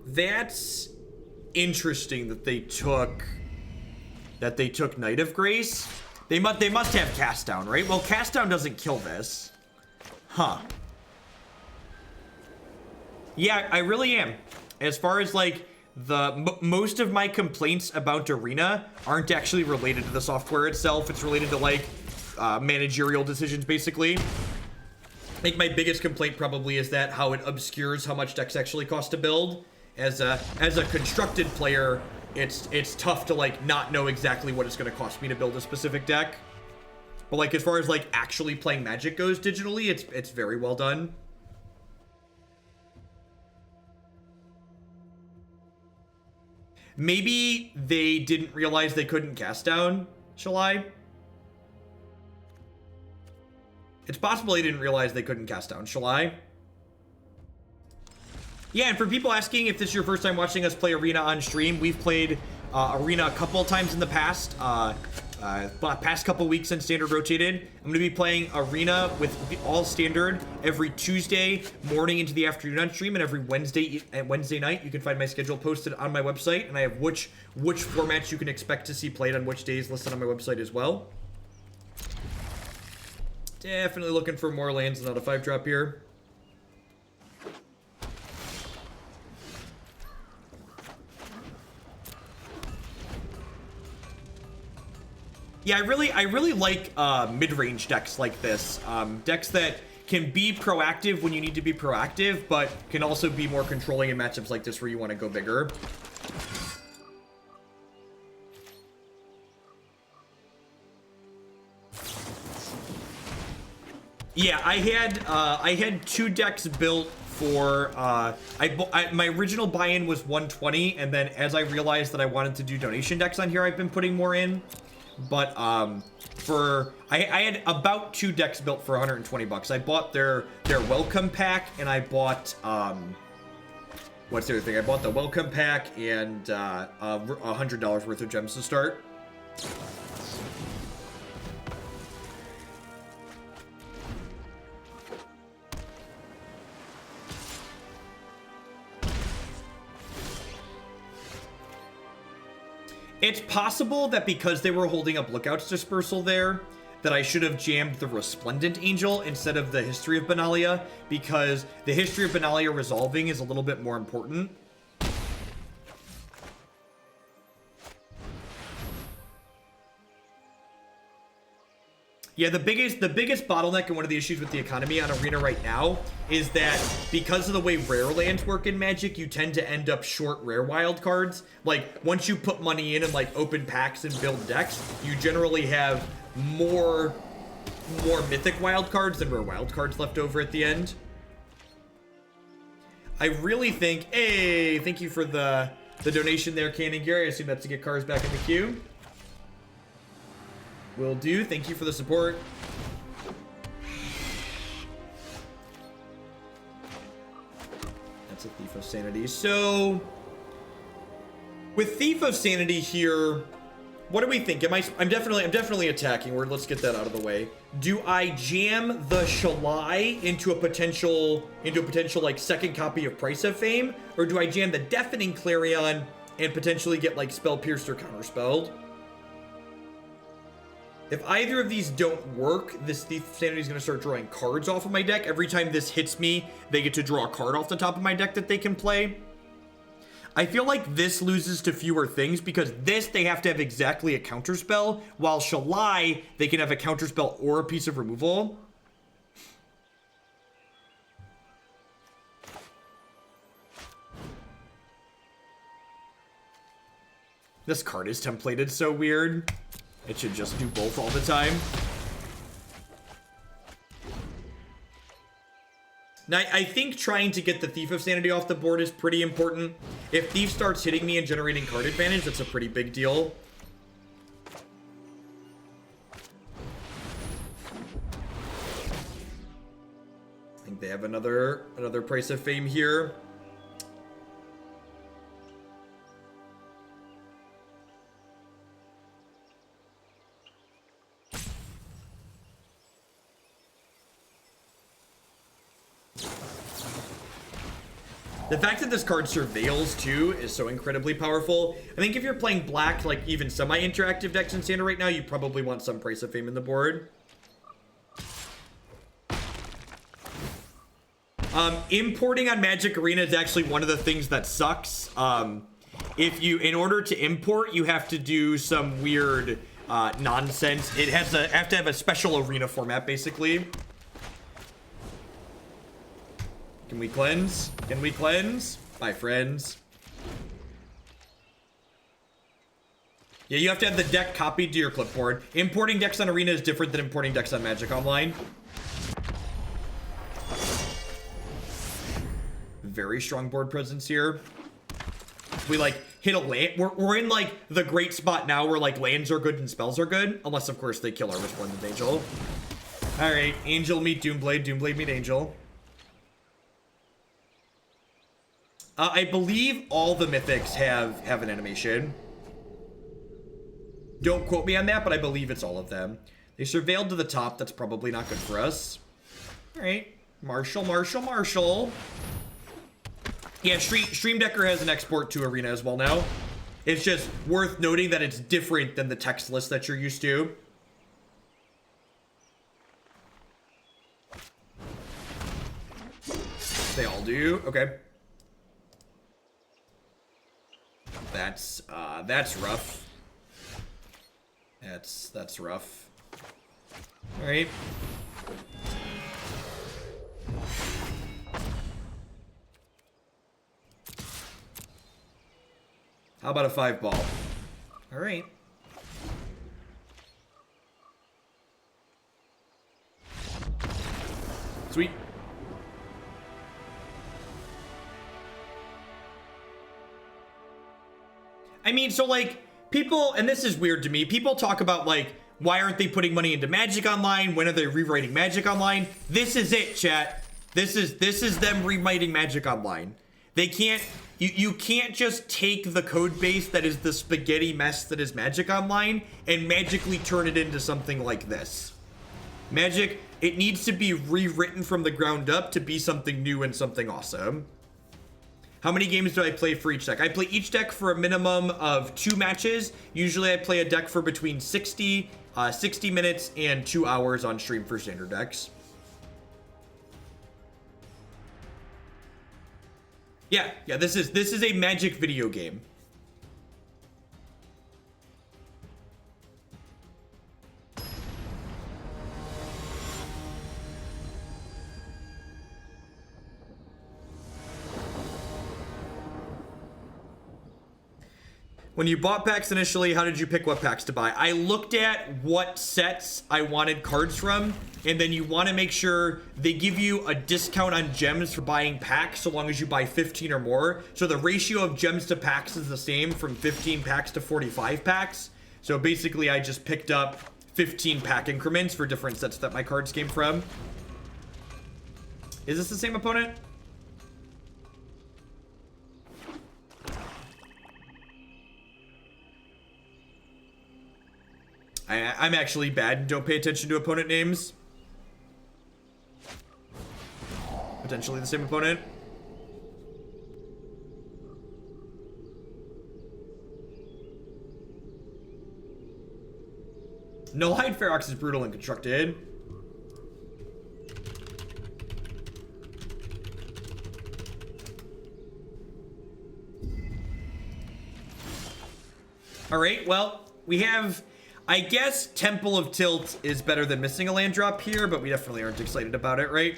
That's interesting that they took Knight of Grace. They must have Cast Down, right? Well, Cast Down doesn't kill this. Huh. Yeah, I really am. As far as like most of my complaints about Arena aren't actually related to the software itself. It's related to like managerial decisions, basically. I think my biggest complaint probably is that how it obscures how much decks actually cost to build. As a constructed player, it's tough to like not know exactly what it's going to cost me to build a specific deck. But like as far as like actually playing Magic goes digitally, it's very well done. Maybe they didn't realize they couldn't cast down Shalai. It's possible they didn't realize they couldn't cast down Shalai. Yeah, and for people asking if this is your first time watching us play Arena on stream, we've played Arena a couple of times in the past. Past couple weeks since Standard rotated. I'm going to be playing Arena with all Standard every Tuesday morning into the afternoon on stream, and every Wednesday night. You can find my schedule posted on my website, and I have which formats you can expect to see played on which days listed on my website as well. Definitely looking for more lands and not a 5-drop here. Yeah, I really like mid-range decks like this. Decks that can be proactive when you need to be proactive, but can also be more controlling in matchups like this where you want to go bigger. Yeah, I had 2 decks built for my original buy-in was 120, and then as I realized that I wanted to do donation decks on here, I've been putting more in. But I had about 2 decks built for 120 bucks. I bought their welcome pack, and I bought what's the other thing? I bought the welcome pack and $100 worth of gems to start. It's possible that because they were holding up Lookout's Dispersal there, that I should have jammed the Resplendent Angel instead of the History of Benalia, because the History of Benalia resolving is a little bit more important. Yeah, the biggest bottleneck and one of the issues with the economy on Arena right now is that because of the way rare lands work in Magic, you tend to end up short rare wild cards. Like, once you put money in and like open packs and build decks, you generally have more mythic wild cards than rare wild cards left over at the end. I really think, hey, thank you for the donation there, Cannon Gary. I assume that's to get cars back in the queue. Will do. Thank you for the support. That's a Thief of Sanity. So, with Thief of Sanity here, what do we think? I'm definitely attacking. Let's get that out of the way. Do I jam the Shalai into a potential like second copy of Price of Fame, or do I jam the Deafening Clarion and potentially get like Spell Pierced or Counterspelled? If either of these don't work, this Thief of Sanity is going to start drawing cards off of my deck. Every time this hits me, they get to draw a card off the top of my deck that they can play. I feel like this loses to fewer things because this, they have to have exactly a counterspell, while Shalai, they can have a counterspell or a piece of removal. This card is templated so weird. It should just do both all the time. Now, I think trying to get the Thief of Sanity off the board is pretty important. If Thief starts hitting me and generating card advantage, that's a pretty big deal. I think they have another Price of Fame here. The fact that this card surveils too is so incredibly powerful. I think if you're playing black, like even semi-interactive decks in Standard right now, you probably want some Price of Fame in the board. Importing on Magic Arena is actually one of the things that sucks. In order to import, you have to do some weird nonsense. It has to have a special arena format, basically. Can we cleanse? Can we cleanse? My friends. Yeah, you have to have the deck copied to your clipboard. Importing decks on Arena is different than importing decks on Magic Online. Very strong board presence here. We like hit a land. We're in like the great spot now where like lands are good and spells are good. Unless of course they kill our Resplendent Angel. Alright, Angel meet Doomblade, Doomblade meet Angel. I believe all the mythics have an animation. Don't quote me on that, but I believe it's all of them. They surveilled to the top. That's probably not good for us. Alright. Marshal, Marshal, Marshal. Yeah, Stream Decker has an export to Arena as well now. It's just worth noting that it's different than the text list that you're used to. They all do. Okay. That's rough. That's rough. All right. How about a 5-ball? All right. Sweet. I mean, so like people, and this is weird to me, people talk about like, why aren't they putting money into Magic Online? When are they rewriting Magic Online? This is it, chat. This is them rewriting Magic Online. They can't, you can't just take the code base that is the spaghetti mess that is Magic Online and magically turn it into something like this. Magic, it needs to be rewritten from the ground up to be something new and something awesome. How many games do I play for each deck? I play each deck for a minimum of 2 matches. Usually I play a deck for between 60 minutes and 2 hours on stream for standard decks. Yeah, this is a Magic video game. When you bought packs initially, how did you pick what packs to buy? I looked at what sets I wanted cards from, and then you want to make sure they give you a discount on gems for buying packs so long as you buy 15 or more. So the ratio of gems to packs is the same from 15 packs to 45 packs. So basically I just picked up 15 pack increments for different sets that my cards came from. Is this the same opponent? I'm actually bad and don't pay attention to opponent names. Potentially the same opponent. Nullhide Ferox is brutal and constructed. Alright, well, we have... I guess Temple of Tilt is better than missing a land drop here, but we definitely aren't excited about it, right?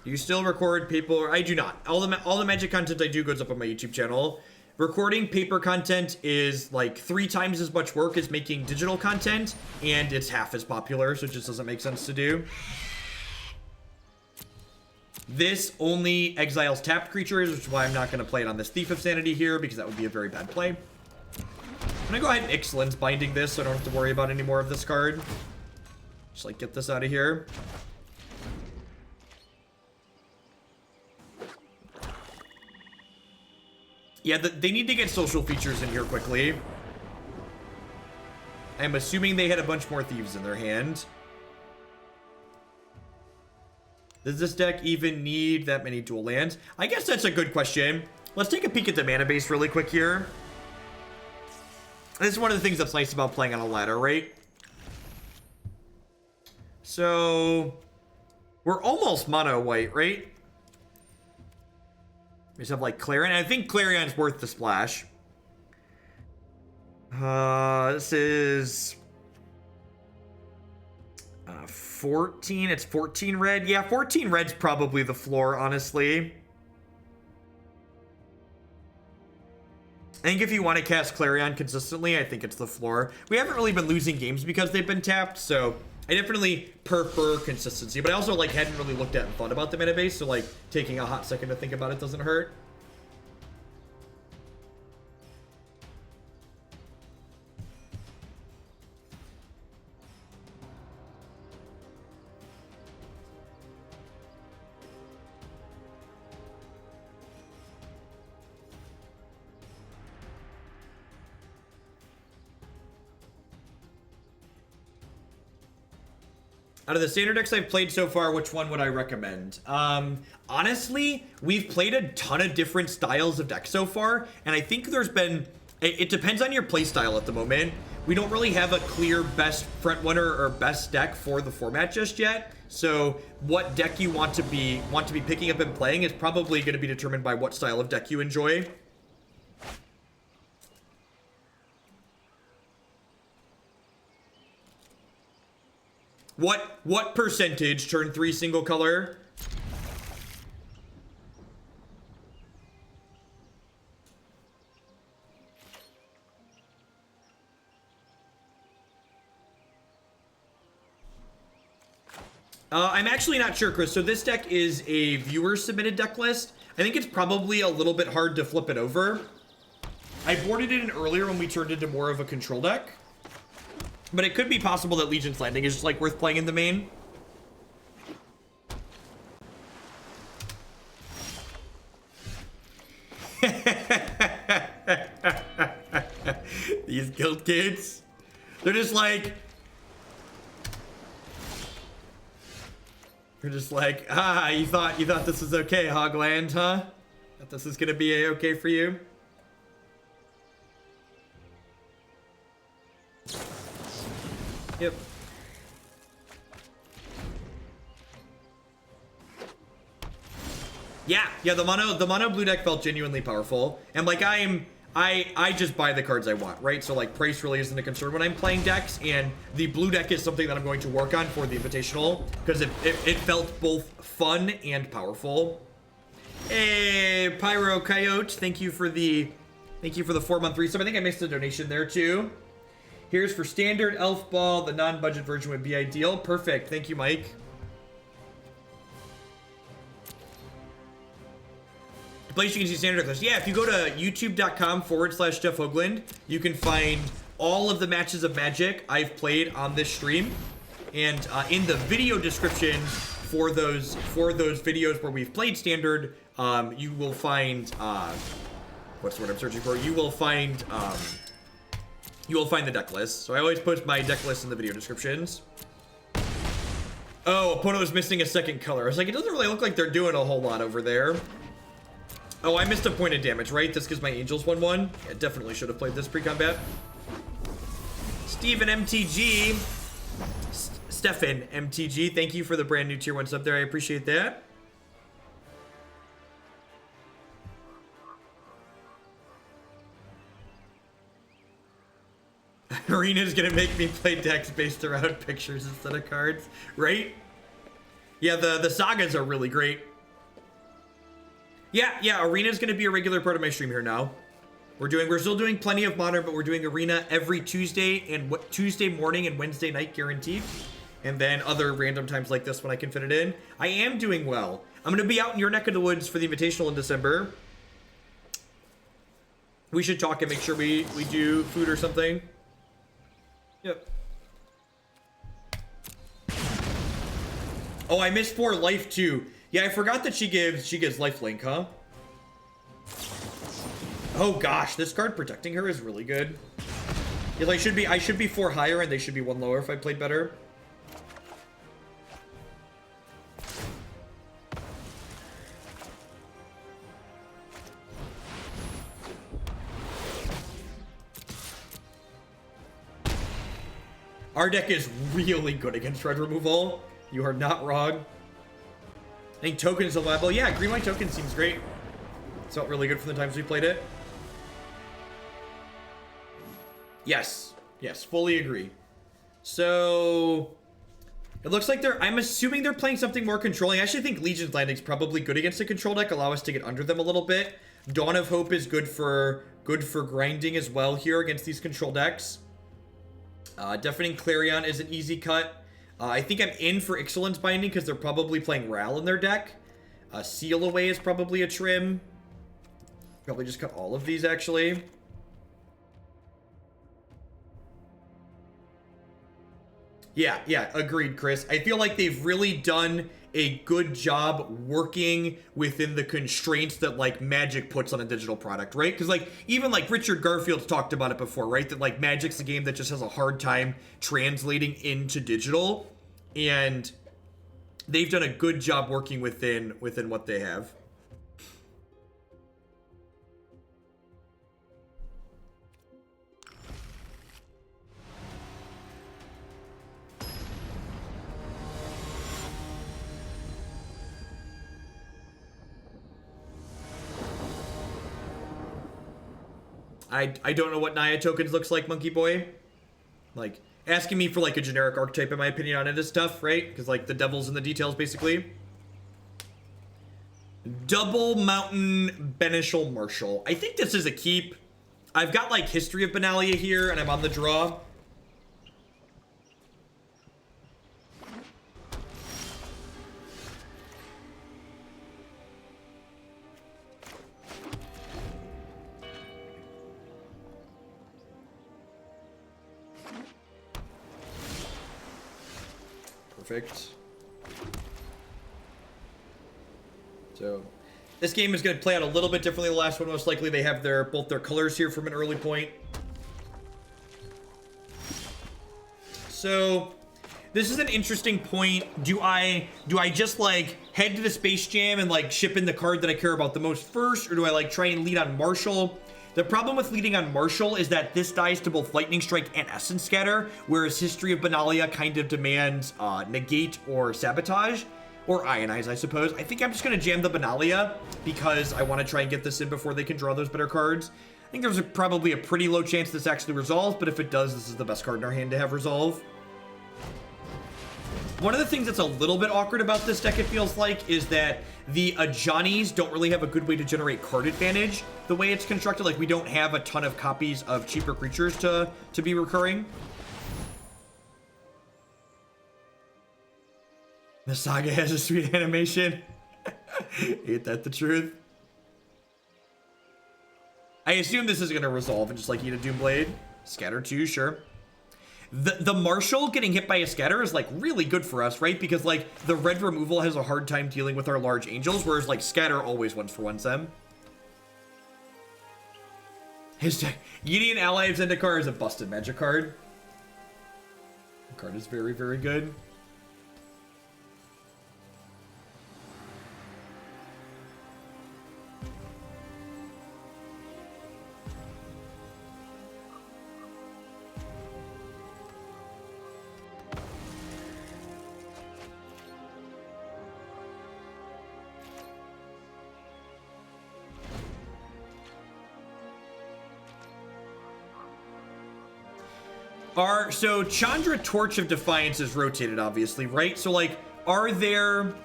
Do you still record paper? I do not. All the Magic content I do goes up on my YouTube channel. Recording paper content is like 3 times as much work as making digital content, and it's half as popular, so it just doesn't make sense to do. This only exiles tapped creatures, which is why I'm not going to play it on this Thief of Sanity here, because that would be a very bad play. I'm going to go ahead and Ixalan's binding this, so I don't have to worry about any more of this card. Just like get this out of here. Yeah, they need to get social features in here quickly. I'm assuming they had a bunch more thieves in their hand. Does this deck even need that many dual lands? I guess that's a good question. Let's take a peek at the mana base really quick here. This is one of the things that's nice about playing on a ladder, right? So, we're almost mono white, right? We just have like Clarion. I think Clarion's worth the splash. This is 14. It's 14 red. Yeah, 14 red's probably the floor, honestly. I think if you want to cast Clarion consistently, I think it's the floor. We haven't really been losing games because they've been tapped, so I definitely prefer consistency. But I also like hadn't really looked at and thought about the mana base, so like taking a hot second to think about it doesn't hurt. Out of the standard decks I've played so far, which one would I recommend? Honestly, we've played a ton of different styles of decks so far, and I think there's been... It depends on your play style at the moment. We don't really have a clear best front runner or best deck for the format just yet. So what deck you want to be picking up and playing is probably going to be determined by what style of deck you enjoy. What percentage turn 3 single color? I'm actually not sure, Chris. So this deck is a viewer submitted deck list. I think it's probably a little bit hard to flip it over. I boarded it in earlier when we turned into more of a control deck. But it could be possible that Legion's Landing is just like worth playing in the main. These guild kids, they're just like ah, you thought this was okay, Hogland, huh? Thought this is gonna be a-okay for you? Yep. Yeah, the mono blue deck felt genuinely powerful. And like I just buy the cards I want, right? So like price really isn't a concern when I'm playing decks, and the blue deck is something that I'm going to work on for the Invitational because it felt both fun and powerful. Hey, Pyro Coyote, thank you for the 4-month resub. I think I missed a donation there too. Here's for standard Elf Ball. The non-budget version would be ideal. Perfect. Thank you, Mike. The place you can see standard decklist. Yeah, if you go to youtube.com/Jeff Hoagland, you can find all of the matches of Magic I've played on this stream. And in the video description for those videos where we've played standard, you will find... what's the word I'm searching for? You will find the deck list. So I always post my deck list in the video descriptions. Oh, opponent was missing a second color. I was like, it doesn't really look like they're doing a whole lot over there. Oh, I missed a point of damage, right? This gives my Angels 1-1. Yeah, definitely should have played this pre-combat. Stephen MTG. Stefan MTG. Thank you for the brand new tier 1 sub there. I appreciate that. Arena's gonna make me play decks based around pictures instead of cards, right? Yeah, the sagas are really great. Yeah, Arena's gonna be a regular part of my stream here now. We're still doing plenty of Modern, but we're doing Arena every Tuesday morning and Wednesday night guaranteed. And then other random times like this when I can fit it in. I am doing well. I'm gonna be out in your neck of the woods for the Invitational in December. We should talk and make sure we do food or something. Yep. Oh, I missed 4 life too. Yeah, I forgot that she gives lifelink, huh? Oh gosh, this card protecting her is really good. Yeah, I should be 4 higher and they should be 1 lower if I played better. Our deck is really good against red removal. You are not wrong. I think tokens are viable. Yeah, green white token seems great. It's felt really good from the times we played it. Yes. Yes, fully agree. So it looks like I'm assuming they're playing something more controlling. I actually think Legion's Landing's probably good against a control deck, allow us to get under them a little bit. Dawn of Hope is good for grinding as well here against these control decks. Deafening Clarion is an easy cut. I think I'm in for Ixalan's Binding because they're probably playing Ral in their deck. Seal Away is probably a trim. Probably just cut all of these, actually. Yeah, agreed, Chris. I feel like they've really done a good job working within the constraints that, like, Magic puts on a digital product, right? Because, like, even, like, Richard Garfield's talked about it before, right? That, like, Magic's a game that just has a hard time translating into digital. And they've done a good job working within what they have. I don't know what Naya tokens looks like, Monkey Boy. Like, asking me for, like, a generic archetype, in my opinion, on it is tough, right? Because, like, the devil's in the details, basically. Double Mountain Benalish Marshal. I think this is a keep. I've got, like, History of Benalia here, and I'm on the draw. Perfect. So this game is going to play out a little bit differently than the last one. Most likely they have both their colors here from an early point. So this is an interesting point. Do I just, like, head to the Space Jam and, like, ship in the card that I care about the most first, or do I, like, try and lead on Marshal? The problem with leading on Marshal is that this dies to both Lightning Strike and Essence Scatter, whereas History of Benalia kind of demands Negate or Sabotage, or Ionize, I suppose. I think I'm just going to jam the Benalia because I want to try and get this in before they can draw those better cards. I think there's probably a pretty low chance this actually resolves, but if it does, this is the best card in our hand to have resolve. One of the things that's a little bit awkward about this deck, it feels like, is that the Ajanis don't really have a good way to generate card advantage the way it's constructed. Like, we don't have a ton of copies of cheaper creatures to be recurring. The Saga has a sweet animation. Ain't that the truth? I assume this is going to resolve and just, like, eat a Doomblade. Scatter 2, sure. The Marshal getting hit by a Scatter is, like, really good for us, right? Because, like, the red removal has a hard time dealing with our large angels, whereas, like, Scatter always 1-for-1s them. His Gideon Ally of Zendikar is a busted Magic card. The card is very, very good. So Chandra Torch of Defiance is rotated, obviously, right? So, like, are there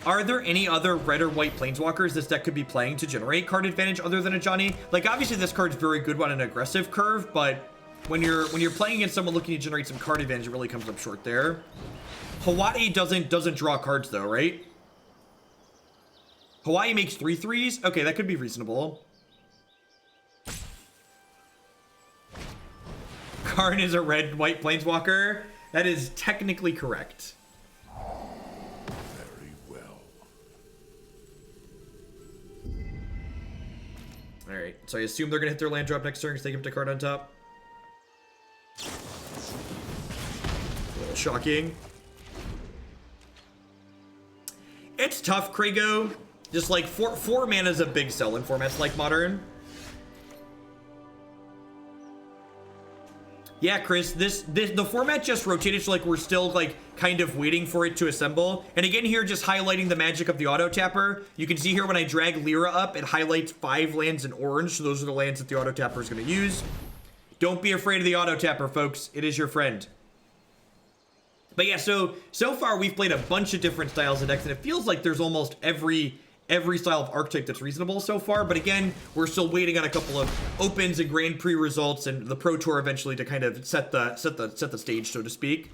any other red or white planeswalkers this deck could be playing to generate card advantage other than Ajani? Like, obviously this card's very good on an aggressive curve, but when you're playing against someone looking to generate some card advantage, it really comes up short there. Hawaii doesn't draw cards though, right? Hawaii makes 3/3s? Okay, that could be reasonable. Karn is a red-white planeswalker. That is technically correct. Very well. Alright, so I assume they're going to hit their land drop next turn because they give up to card on top. shocking. It's tough, Krago. Just like four mana is a big sell in formats like Modern. Yeah, Chris, the format just rotated, so like we're still like kind of waiting for it to assemble. And again here, just highlighting the magic of the auto tapper. You can see here when I drag Lyra up, it highlights 5 lands in orange. So those are the lands that the auto tapper is going to use. Don't be afraid of the auto tapper, folks. It is your friend. But yeah, so far we've played a bunch of different styles of decks, and it feels like there's almost every style of archetype that's reasonable so far. But again, we're still waiting on a couple of opens and Grand Prix results and the Pro Tour eventually to kind of set the stage, so to speak.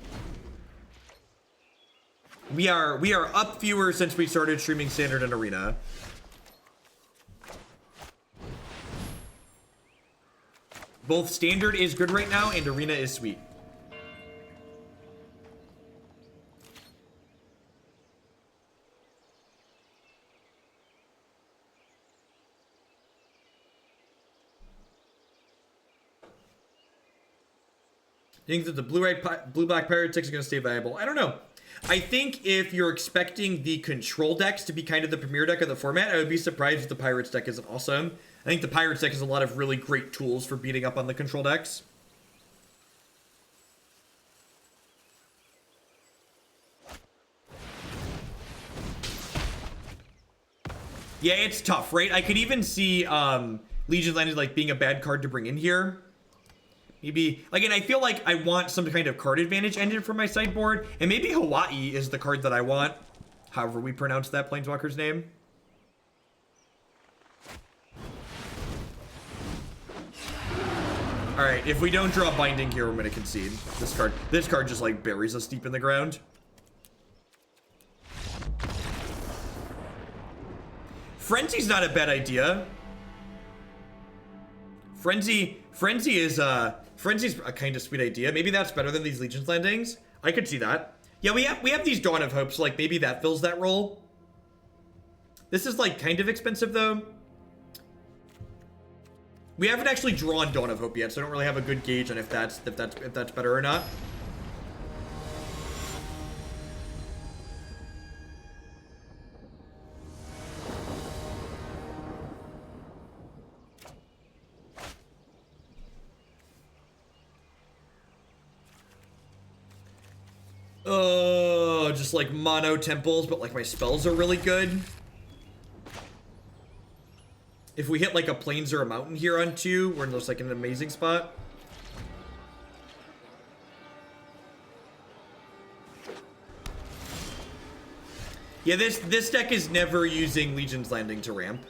We are up fewer since we started streaming Standard and Arena. Both Standard is good right now and Arena is sweet. You think that the blue-black pirate decks are going to stay viable? I don't know. I think if you're expecting the control decks to be kind of the premier deck of the format, I would be surprised if the Pirates deck isn't awesome. I think the Pirates deck has a lot of really great tools for beating up on the control decks. Yeah, it's tough, right? I could even see Legion Landed like being a bad card to bring in here. Maybe, again, I feel like I want some kind of card advantage engine for my sideboard, and maybe Hawaii is the card that I want, however we pronounce that planeswalker's name. Alright, if we don't draw Binding here, we're going to concede. This card just, like, buries us deep in the ground. Frenzy's not a bad idea. Frenzy's a kind of sweet idea. Maybe that's better than these Legion's Landings. I could see that. Yeah, we have these Dawn of Hope, so like maybe that fills that role. This is like kind of expensive though. We haven't actually drawn Dawn of Hope yet, so I don't really have a good gauge on if that's better or not. Oh, just like mono temples, but like my spells are really good. If we hit like a plains or a mountain here on 2, we're in like an amazing spot. Yeah, this deck is never using Legion's Landing to ramp.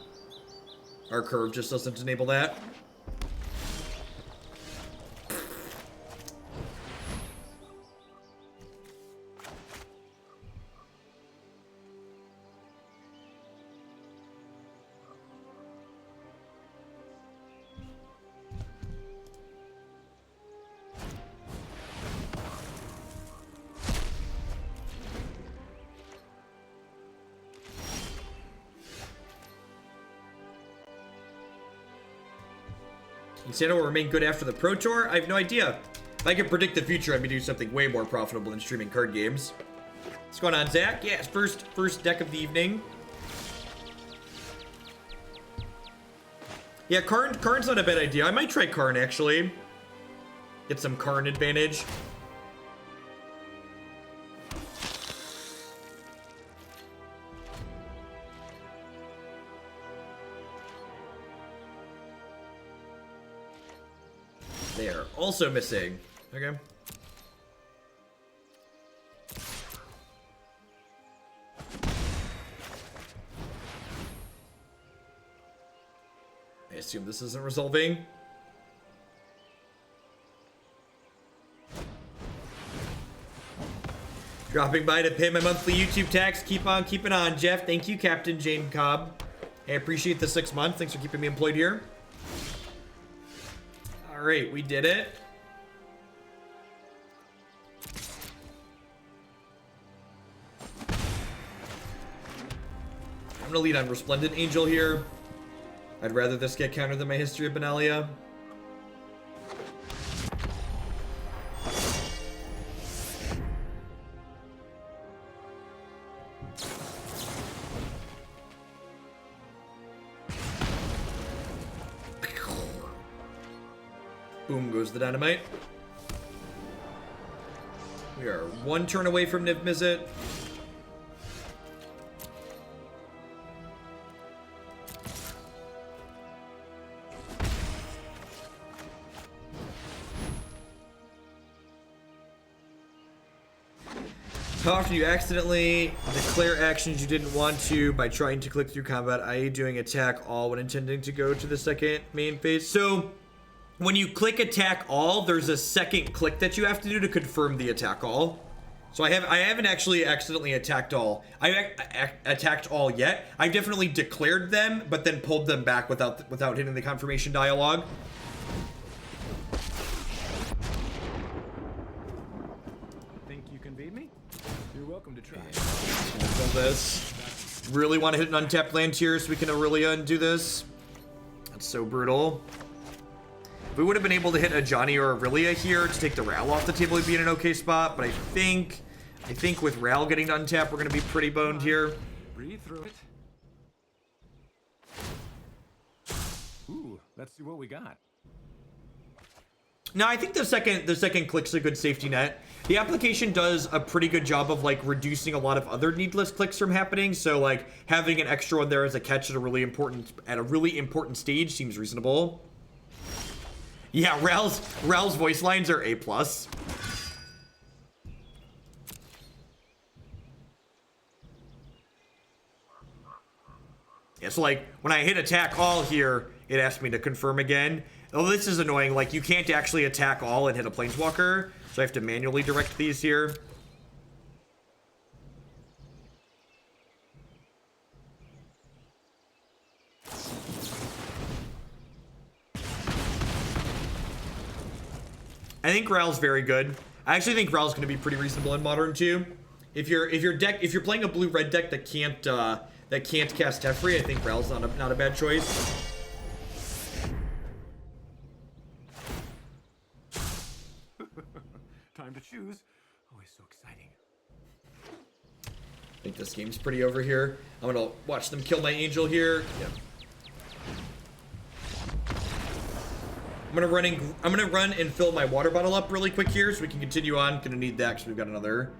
Our curve just doesn't enable that. Santa will remain good after the Pro Tour? I have no idea. If I could predict the future, I'd be doing something way more profitable than streaming card games. What's going on, Zach? Yes, first deck of the evening. Yeah, Karn's not a bad idea. I might try Karn, actually. Get some Karn advantage. There. Also missing. Okay. I assume this isn't resolving. Dropping by to pay my monthly YouTube tax. Keep on keeping on, Jeff. Thank you, Captain Jane Cobb. I appreciate the 6 months. Thanks for keeping me employed here. All right, we did it. I'm gonna lead on Resplendent Angel here. I'd rather this get countered than my History of Benalia. Boom goes the dynamite. We are one turn away from Niv Mizzet. How often you accidentally declare actions you didn't want to by trying to click through combat, i.e. doing attack all when intending to go to the second main phase? So, when you click attack all, there's a second click that you have to do to confirm the attack all. So I haven't actually accidentally attacked all. I attacked all yet. I've definitely declared them, but then pulled them back without hitting the confirmation dialogue. Think you can beat me? You're welcome to try. Kill this. Really want to hit an untapped land here so we can Aurelia and do this. That's so brutal. If we would have been able to hit Ajani or Aurelia here to take the Ral off the table, we'd be in an okay spot. But I think with Ral getting to untap, we're going to be pretty boned here. Breathe through it. Ooh, let's see what we got. No, I think the second click's a good safety net. The application does a pretty good job of like reducing a lot of other needless clicks from happening. So like having an extra one there as a catch at a really important stage seems reasonable. Yeah, Ral's voice lines are A+. Yeah, so like when I hit attack all here, it asked me to confirm again. Oh, this is annoying. Like you can't actually attack all and hit a planeswalker, so I have to manually direct these here. I think Ral's very good. I actually think Ral's going to be pretty reasonable in Modern too. If you're playing a blue-red deck that can't cast Teferi, I think Ral's not a bad choice. Time to choose. Always so exciting. I think this game's pretty over here. I'm gonna watch them kill my angel here. Yep. I'm gonna run and fill my water bottle up really quick here so we can continue on. Gonna need that because we've got another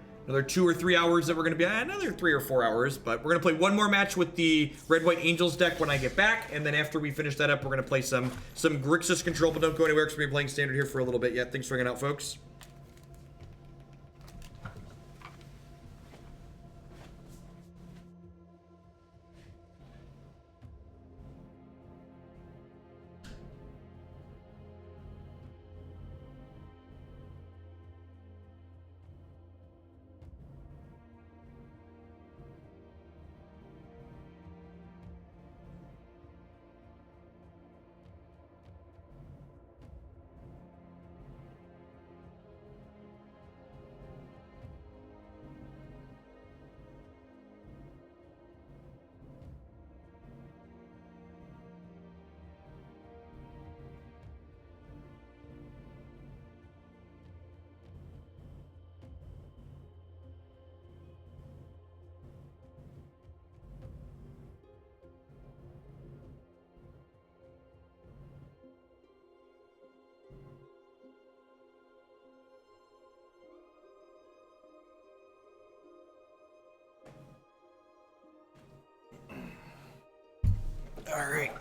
2 or 3 hours that we're gonna be another 3 or 4 hours. But we're gonna play one more match with the red-white angels deck when I get back, and then after we finish that up, we're gonna play some Grixis control. But don't go anywhere because we're playing standard here for a little bit yet. Thanks for hanging out, folks. All right.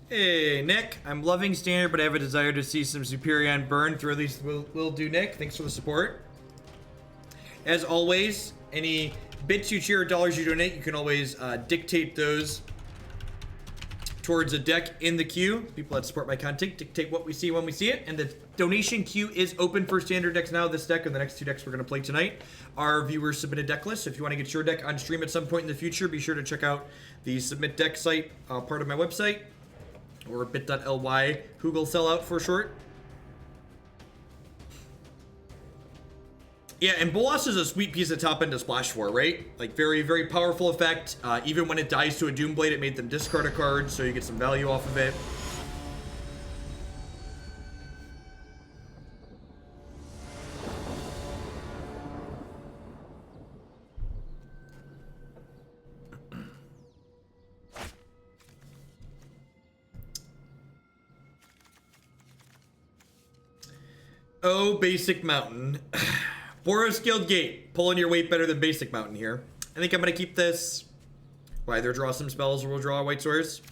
Hey, Nick. I'm loving standard, but I have a desire to see some Superion burn through. At least will do, Nick. Thanks for the support. As always, any bits you cheer or dollars you donate, you can always dictate those towards a deck in the queue. People that support my content dictate what we see when we see it, and the donation queue is open for standard decks now. This deck and the next 2 decks we're going to play tonight are viewers submitted deck lists. So if you want to get your deck on stream at some point in the future, be sure to check out the submit deck site, part of my website, or bit.ly, Google sellout for short. Yeah, and Bolos is a sweet piece of top end to splash for, right? Like, very, very powerful effect. Even when it dies to a Doomblade, it made them discard a card, so you get some value off of it. Oh, Basic Mountain. Boros Guildgate, pulling your weight better than Basic Mountain here. I think I'm going to keep this. We'll either draw some spells or we'll draw a white source.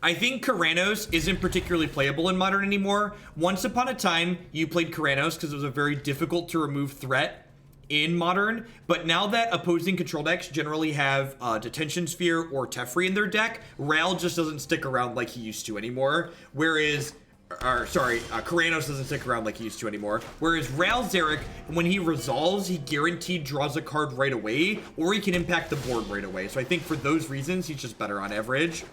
I think Karanos isn't particularly playable in Modern anymore. Once upon a time, you played Karanos because it was a very difficult to remove threat in Modern. But now that opposing control decks generally have Detention Sphere or Teferi in their deck, Ral just doesn't stick around like he used to anymore. Whereas, Karanos doesn't stick around like he used to anymore. Whereas Ral Zarek, when he resolves, he guaranteed draws a card right away, or he can impact the board right away. So I think for those reasons, he's just better on average.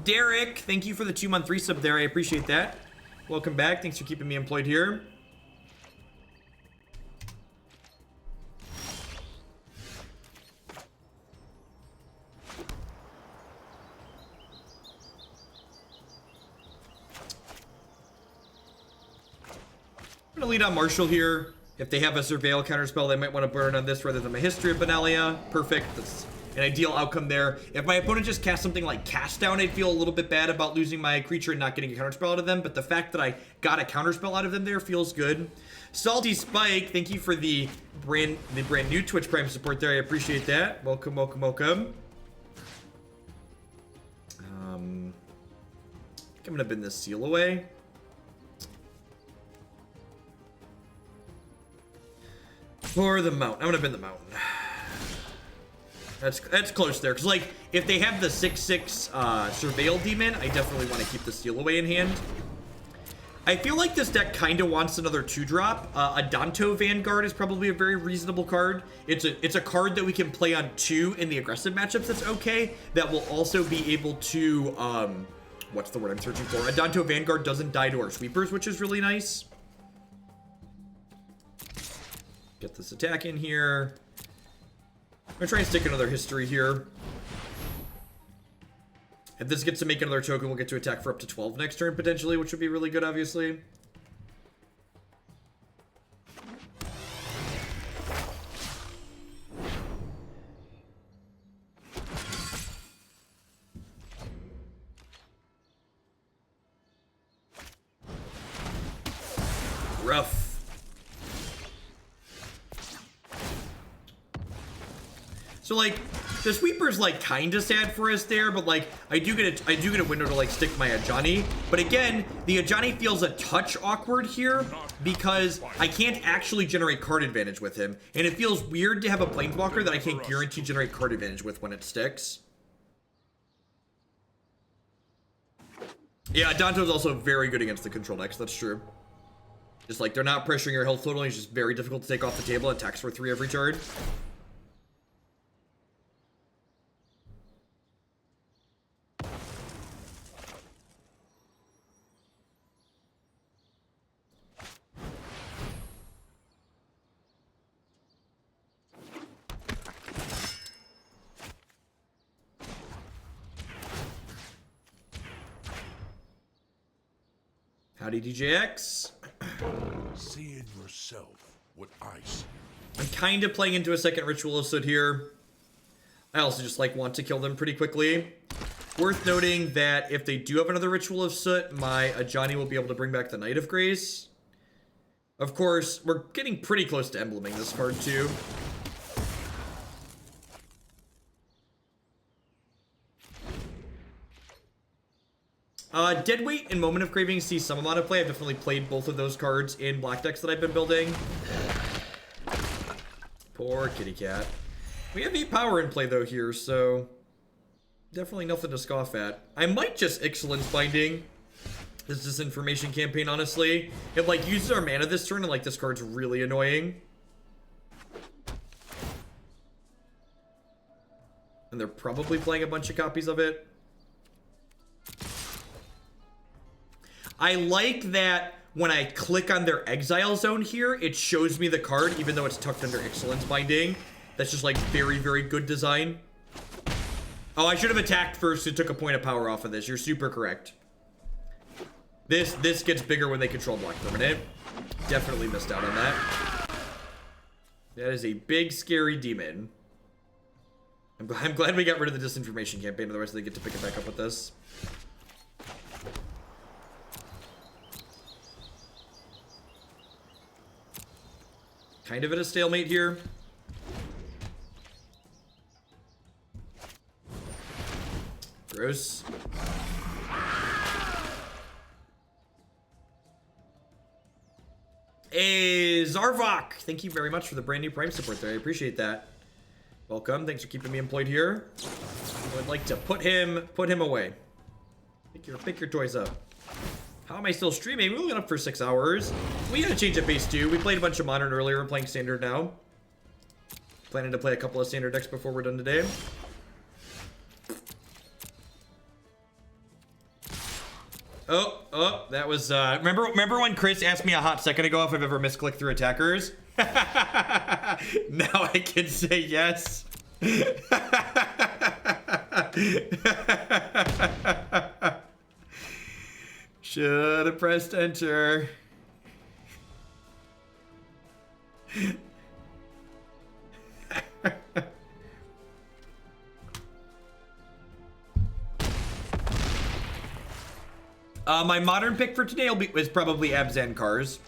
Derek, thank you for the 2-month resub there. I appreciate that. Welcome back. Thanks for keeping me employed here. I'm going to lead on Marshal here. If they have a Surveil counterspell, they might want to burn on this rather than my History of Benalia. Perfect. That's an ideal outcome there. If my opponent just cast something like Cast Down, I'd feel a little bit bad about losing my creature and not getting a counterspell out of them, but the fact that I got a counterspell out of them there feels good. Salty Spike, thank you for the brand new Twitch Prime support there. I appreciate that. Welcome, welcome, welcome. I think I'm gonna bin this seal away. For the mountain. I'm gonna bin the mountain. That's close there. Because, like, if they have the 6/6 Surveil Demon, I definitely want to keep the Seal Away in hand. I feel like this deck kind of wants another 2-drop. Adanto Vanguard is probably a very reasonable card. It's a card that we can play on 2 in the aggressive matchups that's okay. That will also be able to, what's the word I'm searching for? Adanto Vanguard doesn't die to our sweepers, which is really nice. Get this attack in here. I'm gonna try and stick another history here. If this gets to make another token, we'll get to attack for up to 12 next turn, potentially, which would be really good, obviously. Rough. So, like, the sweeper's, like, kind of sad for us there, but, like, I do get a window to, like, stick my Ajani. But again, the Ajani feels a touch awkward here because I can't actually generate card advantage with him. And it feels weird to have a Planeswalker that I can't guarantee generate card advantage with when it sticks. Yeah, Danto's also very good against the control decks, that's true. Just, like, they're not pressuring your health total, he's just very difficult to take off the table, attacks for 3 every turn. Howdy, DJX. See in yourself what I see. I'm kind of playing into a second Ritual of Soot here. I also just, like, want to kill them pretty quickly. Worth noting that if they do have another Ritual of Soot, my Ajani will be able to bring back the Knight of Grace. Of course, we're getting pretty close to embleming this card, too. Deadweight and Moment of Craving see some amount of play. I've definitely played both of those cards in black decks that I've been building. Poor kitty cat. We have 8 power in play, though, here, so definitely nothing to scoff at. I might just Ixalan's Binding this disinformation campaign, honestly. It, like, uses our mana this turn, and, like, this card's really annoying. And they're probably playing a bunch of copies of it. I like that when I click on their exile zone here, it shows me the card, even though it's tucked under Ixalan's Binding. That's just, like, very, very good design. Oh, I should have attacked first and took a point of power off of this. You're super correct. This gets bigger when they control Black Permanent. Definitely missed out on that. That is a big, scary demon. I'm glad we got rid of the disinformation campaign, otherwise they get to pick it back up with this. kind of at a stalemate here. Gross. Hey, Zarvok! Thank you very much for the brand new Prime support there. I appreciate that. Welcome. Thanks for keeping me employed here. I would like to put him away. Pick your toys up. How am I still streaming? We've been up for 6 hours. We gotta change up base too. We played a bunch of Modern earlier. We're playing Standard now. Planning to play a couple of Standard decks before we're done today. Oh, that was, remember when Chris asked me a hot second ago if I've ever misclicked through attackers? Now I can say yes. Should have pressed enter. My modern pick for today is probably Abzan Cars.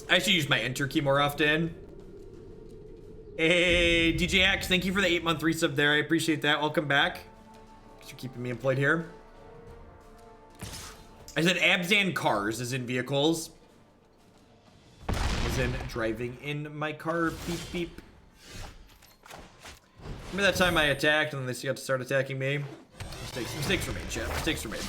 I should use my enter key more often. Hey, DJ X, thank you for the 8-month resub there. I appreciate that. Welcome back. Thanks for keeping me employed here. I said Abzan Cars, as in vehicles. As in driving in my car. Beep, beep. Remember that time I attacked and then they got to start attacking me? Mistakes were made, chat. Mistakes were made.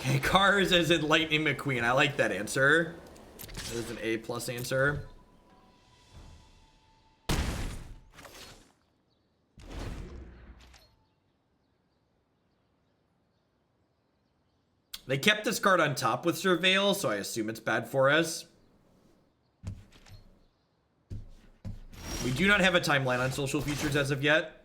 Okay, Cars as in Lightning McQueen. I like that answer. That is an A+ answer. They kept this card on top with Surveil, so I assume it's bad for us. We do not have a timeline on social features as of yet.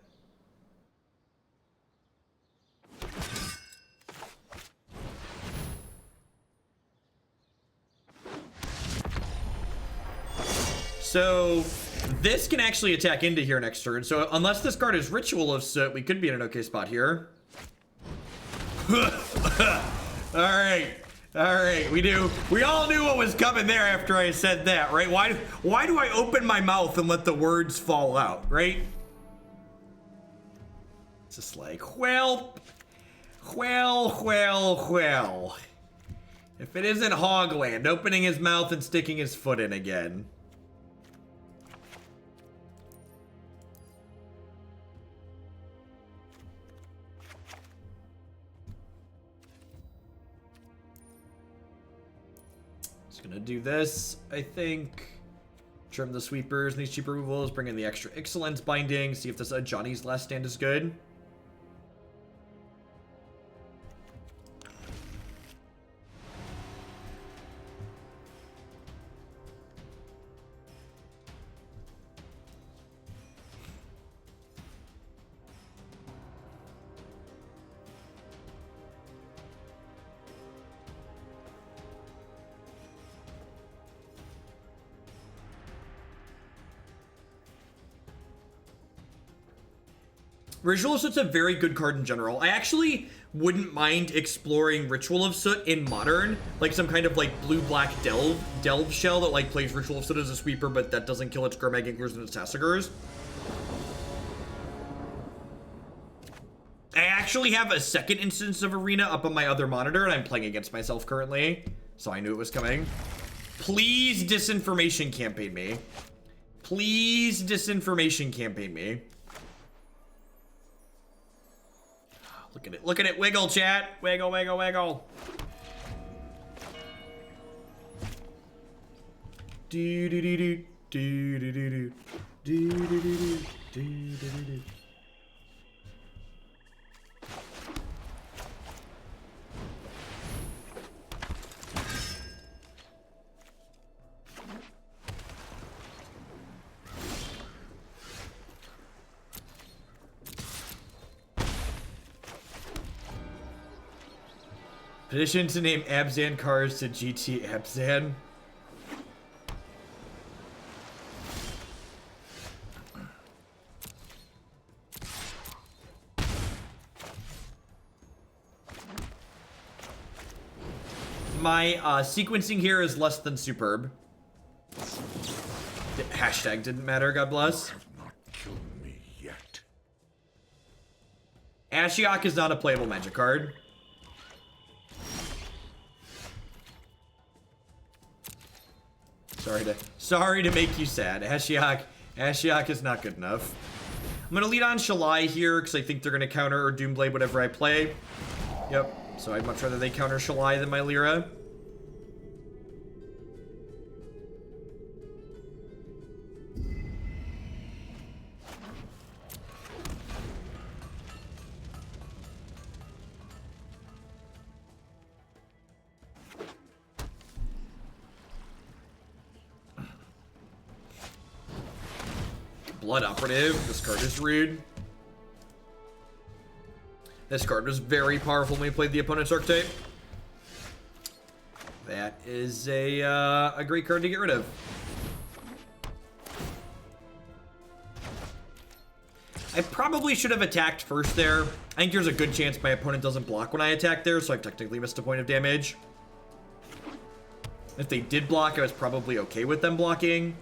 So this can actually attack into here next turn. So unless this card is Ritual of Soot, we could be in an okay spot here. All right, we all knew what was coming there after I said that, right? Why do I open my mouth and let the words fall out, right? It's just like, well. If it isn't Hogland, opening his mouth and sticking his foot in again. Gonna do this, I think. Trim the sweepers and these cheap removals, bring in the extra Ixalan's binding, see if this Ajani's last stand is good. Ritual of Soot's a very good card in general. I actually wouldn't mind exploring Ritual of Soot in Modern, like some kind of like blue-black delve shell that like plays Ritual of Soot as a sweeper, but that doesn't kill its Gurmag Anglers and its Tassigurs. I actually have a second instance of Arena up on my other monitor, and I'm playing against myself currently, so I knew it was coming. Please disinformation campaign me. Please disinformation campaign me. Look at it, wiggle, chat. Wiggle, wiggle, wiggle. Do do do do do do do do do do do do do do. Petition to name Abzan Cars to GT Abzan. my sequencing here is less than superb. Hashtag didn't matter, God bless. Have not killed me yet. Ashiok is not a playable magic card. Sorry to make you sad. Ashiok is not good enough. I'm gonna lead on Shalai here because I think they're gonna counter or Doomblade whatever I play. Yep. So I'd much rather they counter Shalai than my Lyra. Blood Operative. This card is rude. This card was very powerful when we played the opponent's archetype. That is a great card to get rid of. I probably should have attacked first there. I think there's a good chance my opponent doesn't block when I attack there, so I've technically missed a point of damage. If they did block, I was probably okay with them blocking.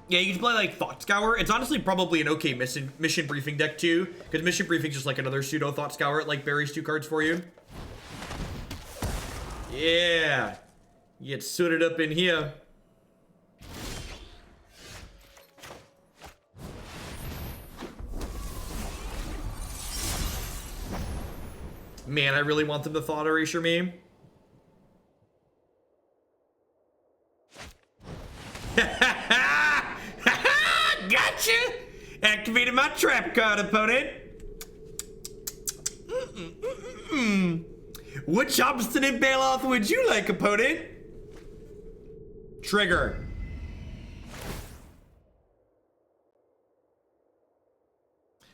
Yeah, you can play like Thought Scour. It's honestly probably an okay mission briefing deck too, because mission briefing is just like another pseudo Thought Scour. It like buries 2 cards for you. Yeah, you get suited up in here. Man, I really want them to Thought Erasure me. Gotcha! Activated my trap card, opponent. Which obstinate Bailoff would you like, opponent? Trigger.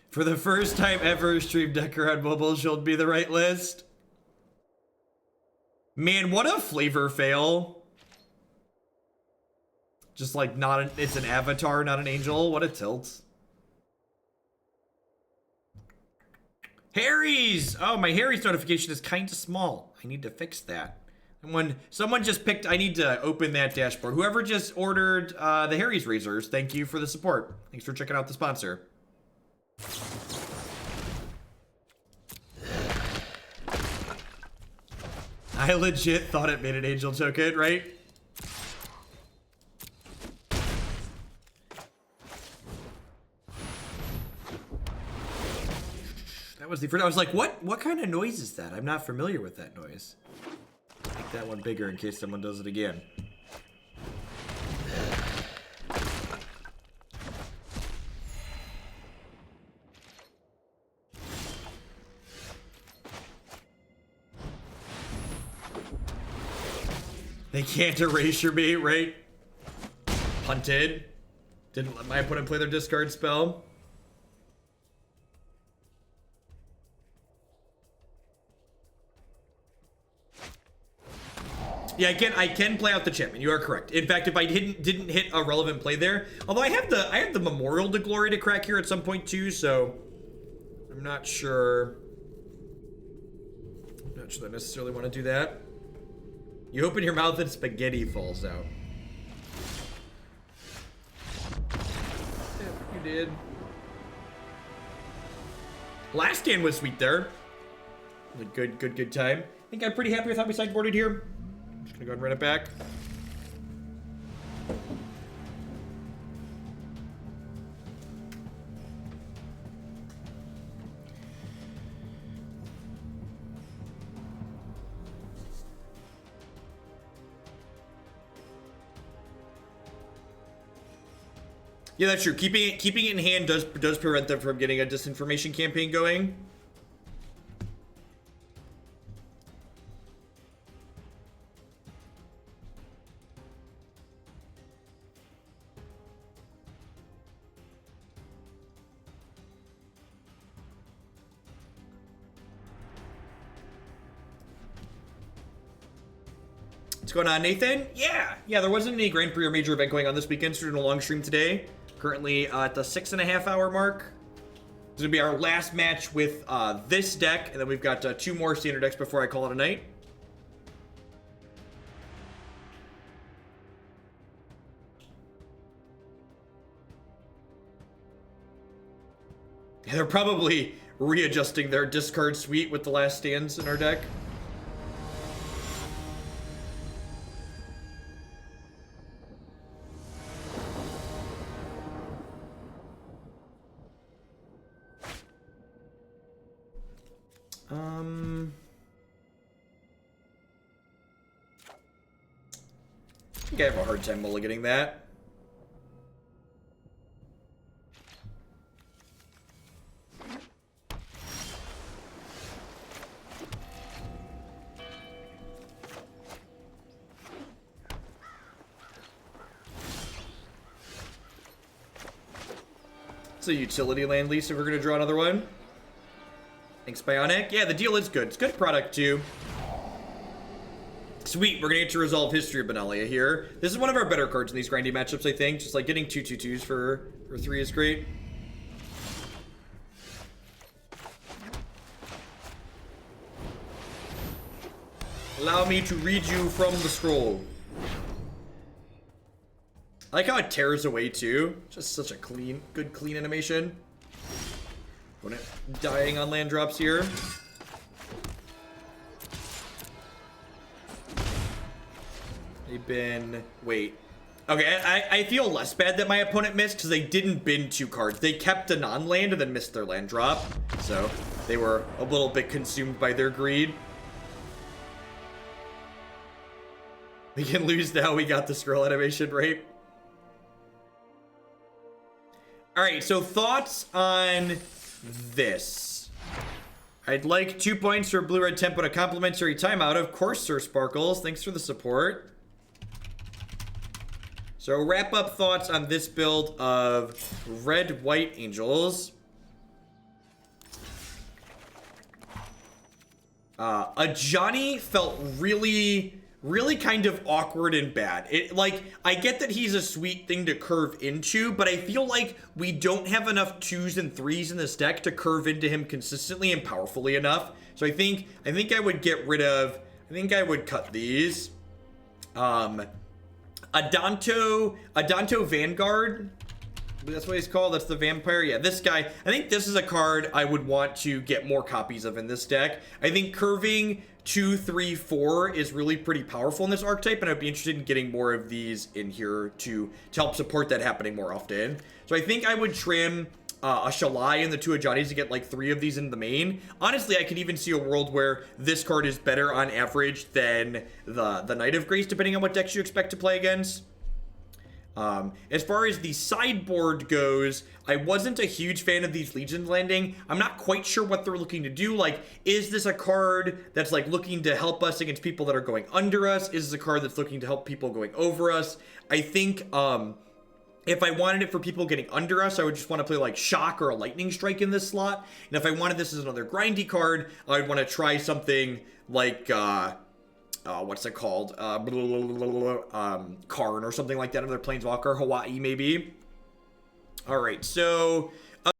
For the first time ever, Stream Decker on mobile should be the right list. Man, what a flavor fail. Just like it's an avatar, not an angel. What a tilt. Harry's! Oh, my Harry's notification is kind of small. I need to fix that. And when someone just picked, I need to open that dashboard. Whoever just ordered the Harry's razors, thank you for the support. Thanks for checking out the sponsor. I legit thought it made an angel token, right? That was the first. I was like, what kind of noise is that? I'm not familiar with that noise. Make that one bigger in case someone does it again. They can't erasure me, right? Punted. Didn't let my opponent play their discard spell. Yeah, I can play out the champion. You are correct. In fact, if I didn't hit a relevant play there, although I have the Memorial to Glory to crack here at some point too, so I'm not sure. I'm not sure I necessarily want to do that. You open your mouth and spaghetti falls out. Yeah, you did. Last game was sweet there. Good time. I think I'm pretty happy with how we sideboarded here. Just gonna go ahead and run it back. Yeah, that's true. Keeping it in hand does prevent them from getting a disinformation campaign going. What's going on, Nathan? Yeah, there wasn't any Grand Prix or major event going on this weekend, so we're doing a long stream today. Currently at the 6.5 hour mark. This is gonna be our last match with this deck, and then we've got 2 more standard decks before I call it a night. Yeah, they're probably readjusting their discard suite with the last stands in our deck. I think I have a hard time mulliganing that. It's a utility land lease if we're gonna draw another one. Thanks, Bionic. Yeah, the deal is good. It's good product too. Sweet, we're gonna get to resolve History of Benalia here. This is one of our better cards in these grindy matchups, I think. Just like getting 2/2/2s for 3 is great. Allow me to read you from the scroll. I like how it tears away too. Just such a good clean animation. Opponent dying on land drops here. They've been... Wait. Okay, I feel less bad that my opponent missed because they didn't bin 2 cards. They kept a non-land and then missed their land drop. So they were a little bit consumed by their greed. We can lose now. We got the scroll animation right. Alright, so thoughts on this. I'd like 2 points for blue-red tempo and a complimentary timeout. Of course, Sir Sparkles. Thanks for the support. So wrap up thoughts on this build of red-white angels. Ajani felt really kind of awkward and bad. Like, I get that he's a sweet thing to curve into, but I feel like we don't have enough 2s and 3s in this deck to curve into him consistently and powerfully enough. So I think I would get rid of, I think I would cut these. Adanto Vanguard. That's what he's called. That's the vampire. Yeah, this guy. I think this is a card I would want to get more copies of in this deck. I think curving 2, 3, 4 is really pretty powerful in this archetype, and I'd be interested in getting more of these in here to help support that happening more often. So I think I would trim a Shalai and the 2 Ajanis to get like 3 of these in the main. Honestly, I could even see a world where this card is better on average than the Knight of Grace, depending on what decks you expect to play against. As far as the sideboard goes, I wasn't a huge fan of these Legions landing. I'm not quite sure what they're looking to do. Like, is this a card that's like looking to help us against people that are going under us? Is this a card that's looking to help people going over us? I think, if I wanted it for people getting under us, I would just want to play like Shock or a Lightning Strike in this slot. And if I wanted this as another grindy card, I would want to try something like, what's it called? Karn or something like that. Another Planeswalker, Hawaii maybe. All right, so